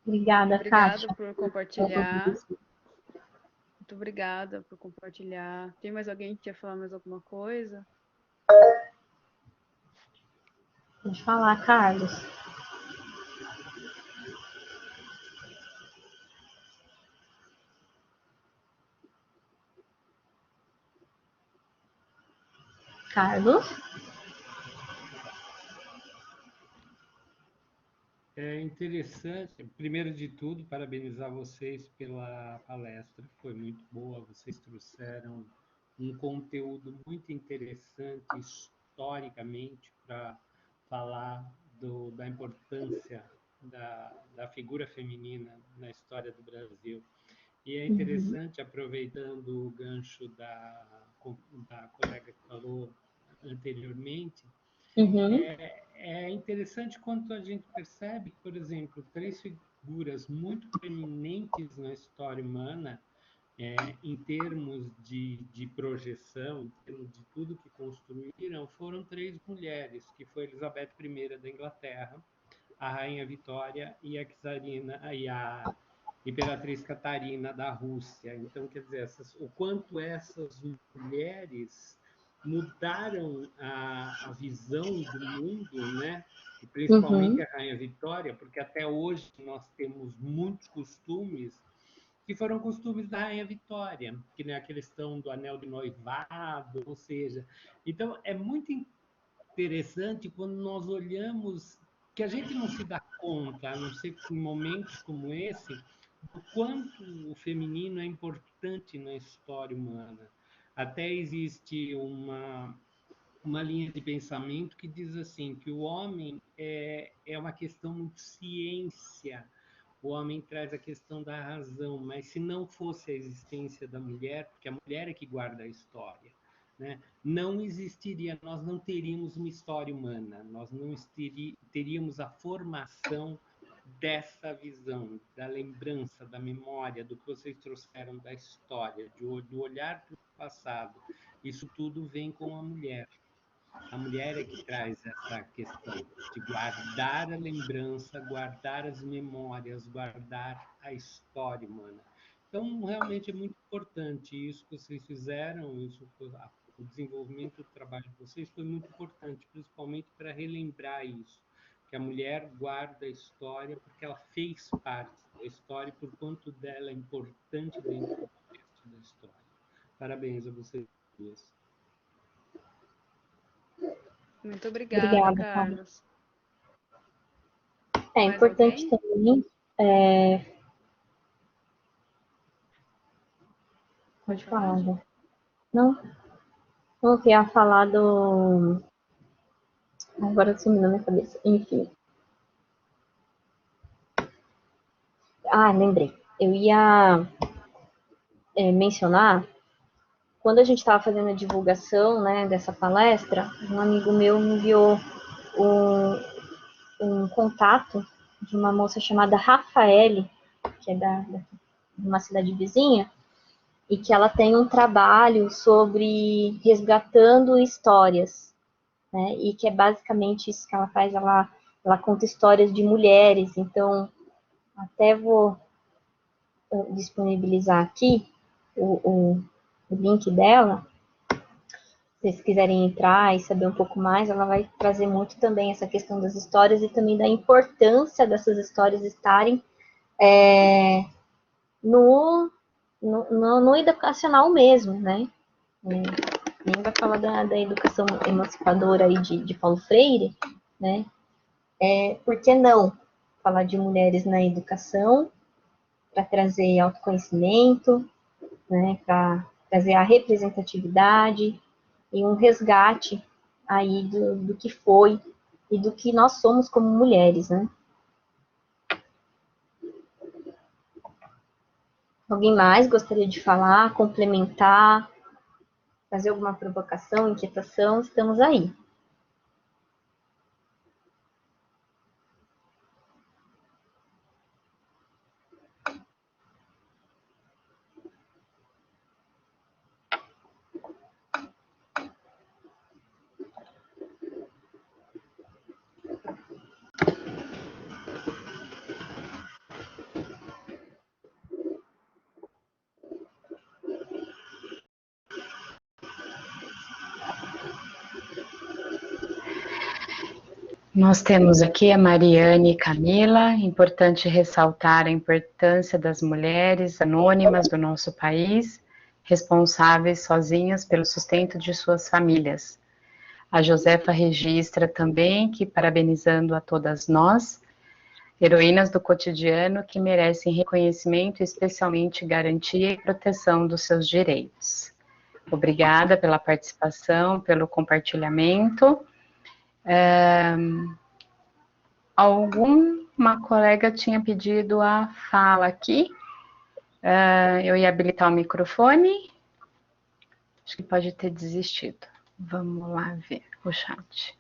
Obrigada, Kátia. Por compartilhar. Muito obrigada por compartilhar. Tem mais alguém que quer falar mais alguma coisa? Pode falar, Carlos. Carlos? É interessante, primeiro de tudo, parabenizar vocês pela palestra, foi muito boa, vocês trouxeram um conteúdo muito interessante historicamente para falar da importância da figura feminina na história do Brasil. E é interessante, aproveitando o gancho da colega que falou anteriormente, Uhum. É interessante quanto a gente percebe, por exemplo, três figuras muito proeminentes na história humana, em termos de projeção, em termos de tudo que construíram, foram três mulheres, que foi Elizabeth I da Inglaterra, a Rainha Vitória e a czarina, e a Imperatriz Catarina da Rússia. Então, quer dizer, o quanto essas mulheres mudaram a visão do mundo, né? E principalmente Uhum. a Rainha Vitória, porque até hoje nós temos muitos costumes que foram costumes da Rainha Vitória, que nem a questão do anel de noivado, ou seja, então é muito interessante quando nós olhamos que a gente não se dá conta, a não ser em momentos como esse, do quanto o feminino é importante na história humana. Até existe uma linha de pensamento que diz assim, que o homem é uma questão muito ciência, o homem traz a questão da razão, mas se não fosse a existência da mulher, porque a mulher é que guarda a história, né? Não existiria, nós não teríamos uma história humana, nós não teríamos a formação dessa visão, da lembrança, da memória, do que vocês trouxeram da história, do olhar para o passado. Isso tudo vem com a mulher. A mulher é que traz essa questão de guardar a lembrança, guardar as memórias, guardar a história humana. Então, realmente é muito importante isso que vocês fizeram, o desenvolvimento do trabalho de vocês foi muito importante, principalmente para relembrar isso, que a mulher guarda a história porque ela fez parte da história e por quanto dela é importante dentro do contexto da história. Parabéns a vocês duas. Muito obrigada, Obrigada, Carla. Carlos. É Mais importante alguém? também. Pode falar, Pode? já. Não queria falar do. Agora sumiu na minha cabeça. Enfim. Ah, lembrei. Eu ia mencionar, quando a gente estava fazendo a divulgação, né, dessa palestra, um amigo meu me enviou um contato de uma moça chamada Rafaele, que é de uma cidade vizinha, e que ela tem um trabalho sobre resgatando histórias, né? E que é basicamente isso que ela faz, ela conta histórias de mulheres, então até vou disponibilizar aqui o link dela, se vocês quiserem entrar e saber um pouco mais, ela vai trazer muito também essa questão das histórias e também da importância dessas histórias estarem no educacional mesmo, né? Nem vai falar da educação emancipadora aí de Paulo Freire, né? Por que não falar de mulheres na educação para trazer autoconhecimento, né? Para trazer a representatividade e um resgate aí do que foi e do que nós somos como mulheres, né? Alguém mais gostaria de falar, complementar, fazer alguma provocação, inquietação? Estamos aí. Nós temos aqui a Mariane e Camila. Importante ressaltar a importância das mulheres anônimas do nosso país, responsáveis sozinhas pelo sustento de suas famílias. A Josefa registra também que, parabenizando a todas nós, heroínas do cotidiano que merecem reconhecimento, especialmente garantia e proteção dos seus direitos. Obrigada pela participação, pelo compartilhamento. Alguma colega tinha pedido a fala aqui. Eu ia habilitar o microfone. Acho que pode ter desistido. Vamos lá ver o chat.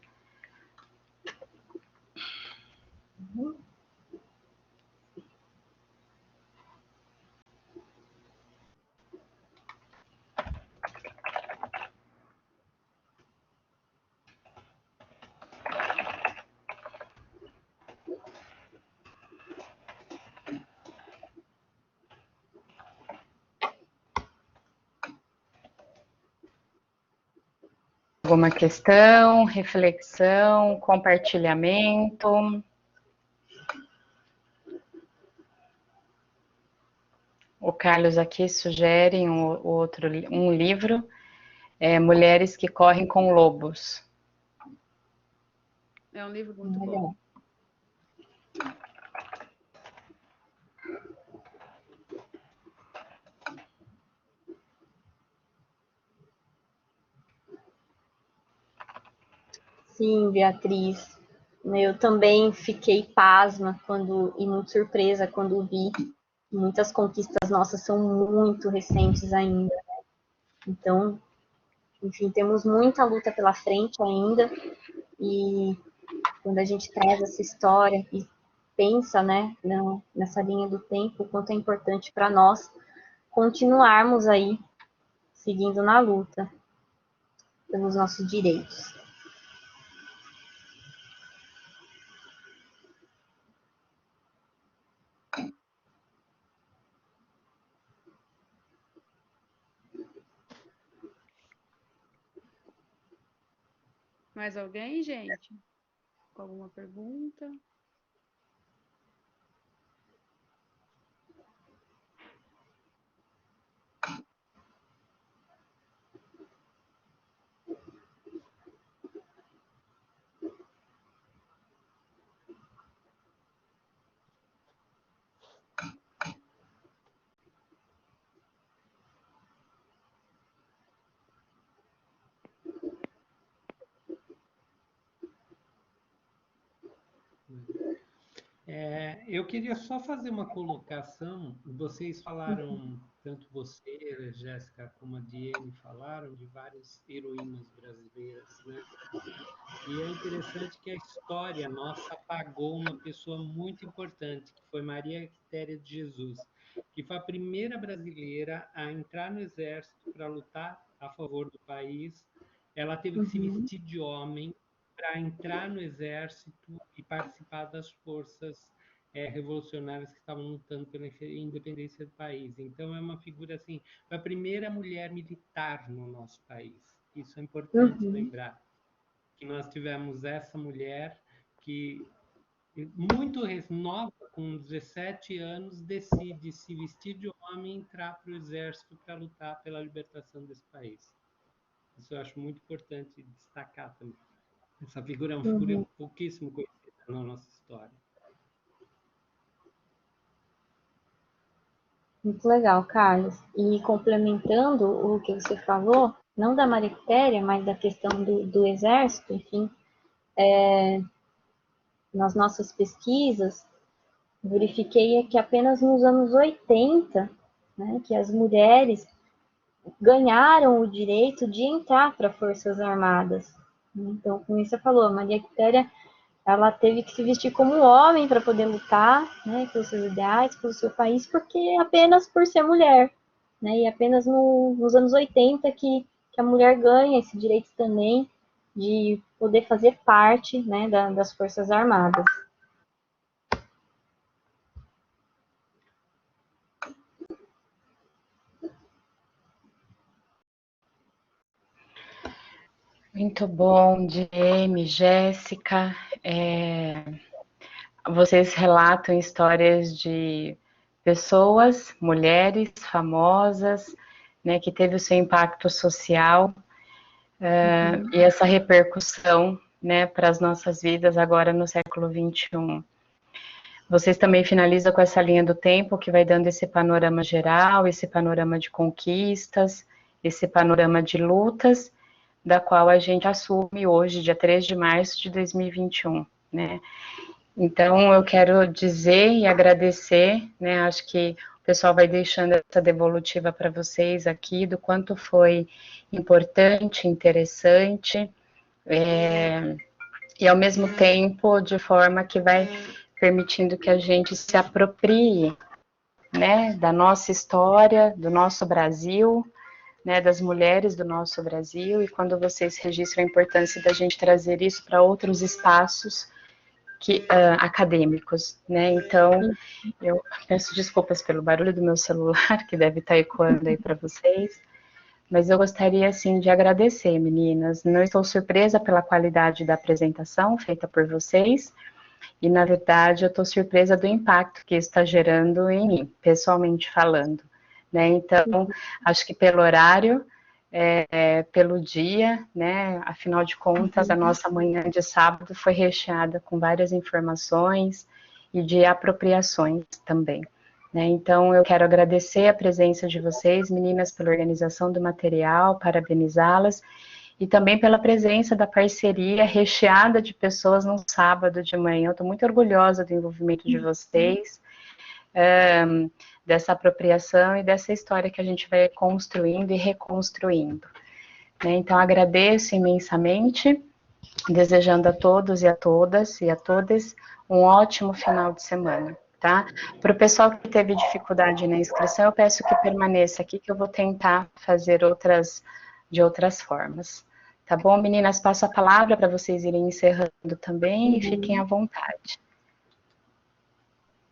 Alguma questão, reflexão, compartilhamento? O Carlos aqui sugere um livro, Mulheres que Correm com Lobos. É um livro muito bom. Sim, Beatriz. Eu também fiquei pasma e muito surpresa quando vi. Muitas conquistas nossas são muito recentes ainda. Então, enfim, temos muita luta pela frente ainda. E quando a gente traz essa história e pensa, né, nessa linha do tempo, o quanto é importante para nós continuarmos aí seguindo na luta pelos nossos direitos. Mais alguém, gente? Com alguma pergunta? Eu queria só fazer uma colocação. Vocês falaram, tanto você, Jéssica, como a Diene, falaram de várias heroínas brasileiras, né? E é interessante que a história nossa apagou uma pessoa muito importante, que foi Maria Quitéria de Jesus, que foi a primeira brasileira a entrar no exército para lutar a favor do país. Ela teve que se vestir de homem para entrar no exército e participar das forças revolucionárias que estavam lutando pela independência do país. Então, é uma figura assim, foi a primeira mulher militar no nosso país. Isso é importante lembrar, que nós tivemos essa mulher que, muito nova, com 17 anos, decide se vestir de homem e entrar para o exército para lutar pela libertação desse país. Isso eu acho muito importante destacar também. Essa figura é uma figura pouquíssimo conhecida na nossa história. Muito legal, Carlos. E complementando o que você falou, não da Maria Quitéria, mas da questão do exército, enfim, nas nossas pesquisas, verifiquei que apenas nos anos 80, né, que as mulheres ganharam o direito de entrar para Forças Armadas. Então, como você falou, a Maria Quitéria, ela teve que se vestir como homem para poder lutar, né, pelos seus ideais, pelo seu país, porque apenas por ser mulher, né, e apenas nos anos 80 que a mulher ganha esse direito também de poder fazer parte, né, das Forças Armadas. Muito bom, Jamie, Jéssica. Vocês relatam histórias de pessoas, mulheres famosas, né, que teve o seu impacto social e essa repercussão, né, para as nossas vidas agora no século XXI. Vocês também finalizam com essa linha do tempo que vai dando esse panorama geral, esse panorama de conquistas, esse panorama de lutas, da qual a gente assume hoje, dia 3 de março de 2021, né? Então, eu quero dizer e agradecer, né? Acho que o pessoal vai deixando essa devolutiva para vocês aqui, do quanto foi importante, interessante, e ao mesmo tempo de forma que vai permitindo que a gente se aproprie, né, da nossa história, do nosso Brasil, né, das mulheres do nosso Brasil, e quando vocês registram a importância da gente trazer isso para outros espaços acadêmicos, né? Então, eu peço desculpas pelo barulho do meu celular, que deve estar ecoando aí para vocês, mas eu gostaria, assim, de agradecer, meninas. Não estou surpresa pela qualidade da apresentação feita por vocês, e, na verdade, eu estou surpresa do impacto que isso está gerando em mim, pessoalmente falando, né? Então, acho que pelo horário, pelo dia, né? Afinal de contas, a nossa manhã de sábado foi recheada com várias informações e de apropriações também, né? Então, eu quero agradecer a presença de vocês, meninas, pela organização do material, parabenizá-las, e também pela presença da parceria recheada de pessoas num sábado de manhã. Eu estou muito orgulhosa do envolvimento de vocês, dessa apropriação e dessa história que a gente vai construindo e reconstruindo, né? Então, agradeço imensamente, desejando a todos e a todas e a todas um ótimo final de semana, tá? Para o pessoal que teve dificuldade na inscrição, eu peço que permaneça aqui, que eu vou tentar fazer de outras formas. Tá bom, meninas? Passo a palavra para vocês irem encerrando também e fiquem à vontade.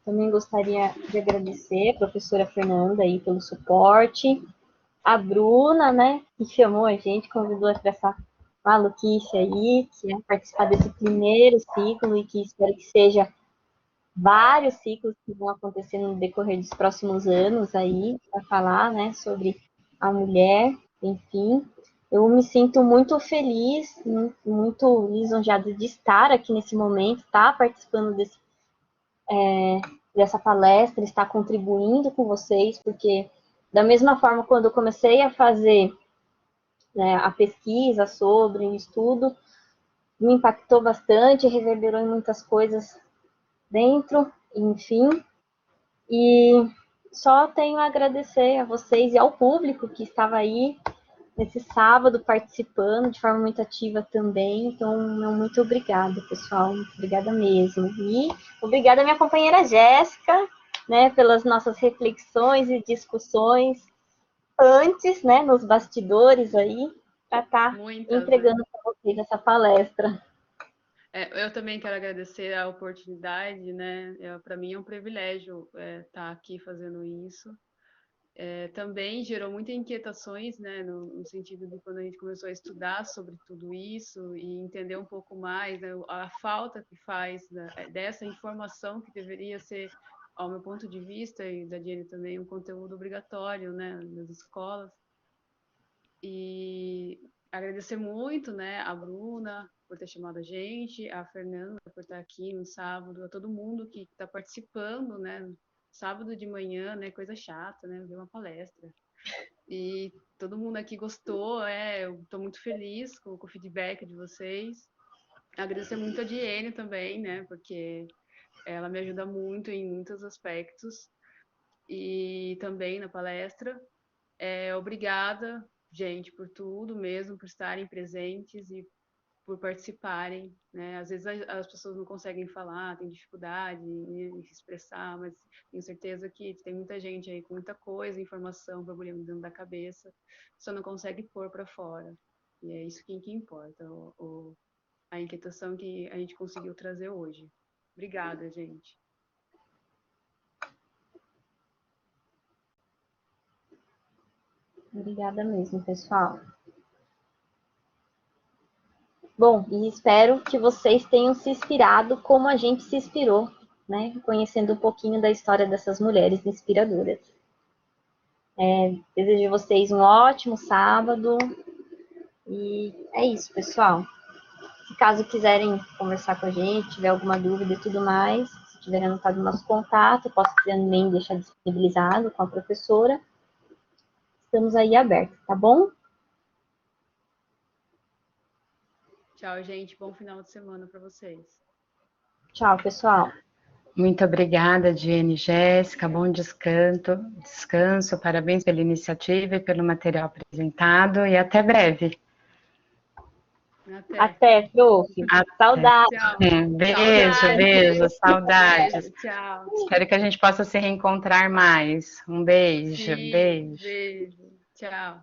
Também gostaria de agradecer a professora Fernanda aí pelo suporte, a Bruna, né, que chamou a gente, convidou para essa maluquice aí, que é participar desse primeiro ciclo e que espero que seja vários ciclos que vão acontecer no decorrer dos próximos anos aí, para falar, né, sobre a mulher, enfim. Eu me sinto muito feliz, muito lisonjeada de estar aqui nesse momento, estar participando dessa palestra, estar contribuindo com vocês, porque da mesma forma, quando eu comecei a fazer, né, a pesquisa sobre o estudo, me impactou bastante, reverberou em muitas coisas dentro, enfim, e só tenho a agradecer a vocês e ao público que estava aí nesse sábado participando de forma muito ativa também. Então, muito obrigada, pessoal. Muito obrigada mesmo. E obrigada à minha companheira Jéssica, né, pelas nossas reflexões e discussões antes, né, nos bastidores aí, para estar entregando para vocês essa palestra. Eu também quero agradecer a oportunidade, né? Para mim é um privilégio estar aqui fazendo isso. Também gerou muitas inquietações, né, no sentido de quando a gente começou a estudar sobre tudo isso e entender um pouco mais, né, a falta que faz dessa informação que deveria ser, ao meu ponto de vista e da Diane também, um conteúdo obrigatório, né, nas escolas. E agradecer muito, né, a Bruna por ter chamado a gente, a Fernanda por estar aqui no sábado, a todo mundo que está participando, né, sábado de manhã, né, coisa chata, né, ver uma palestra. E todo mundo aqui gostou, eu estou muito feliz com o feedback de vocês. Agradecer muito a Diene também, né, porque ela me ajuda muito em muitos aspectos e também na palestra. Obrigada, gente, por tudo mesmo, por estarem presentes e por participarem, né? Às vezes as pessoas não conseguem falar, têm dificuldade em se expressar, mas tenho certeza que tem muita gente aí com muita coisa, informação, problema dentro da cabeça, só não consegue pôr para fora. E é isso que importa, a inquietação que a gente conseguiu trazer hoje. Obrigada, gente. Obrigada mesmo, pessoal. Bom, e espero que vocês tenham se inspirado como a gente se inspirou, né? Conhecendo um pouquinho da história dessas mulheres inspiradoras. Desejo a vocês um ótimo sábado. E é isso, pessoal. Se caso quiserem conversar com a gente, tiver alguma dúvida e tudo mais, se tiverem anotado o nosso contato, posso também deixar disponibilizado com a professora. Estamos aí abertos, tá bom? Tchau, gente. Bom final de semana para vocês. Tchau, pessoal. Muito obrigada, Diane e Jéssica. Bom descanso. Parabéns pela iniciativa e pelo material apresentado. E até breve. Até. Até, prof. Saudades. Tchau. Beijo, Saudades. beijo, saudades. Beijo, tchau. Espero que a gente possa se reencontrar mais. Um beijo, Sim, beijo. beijo. Tchau.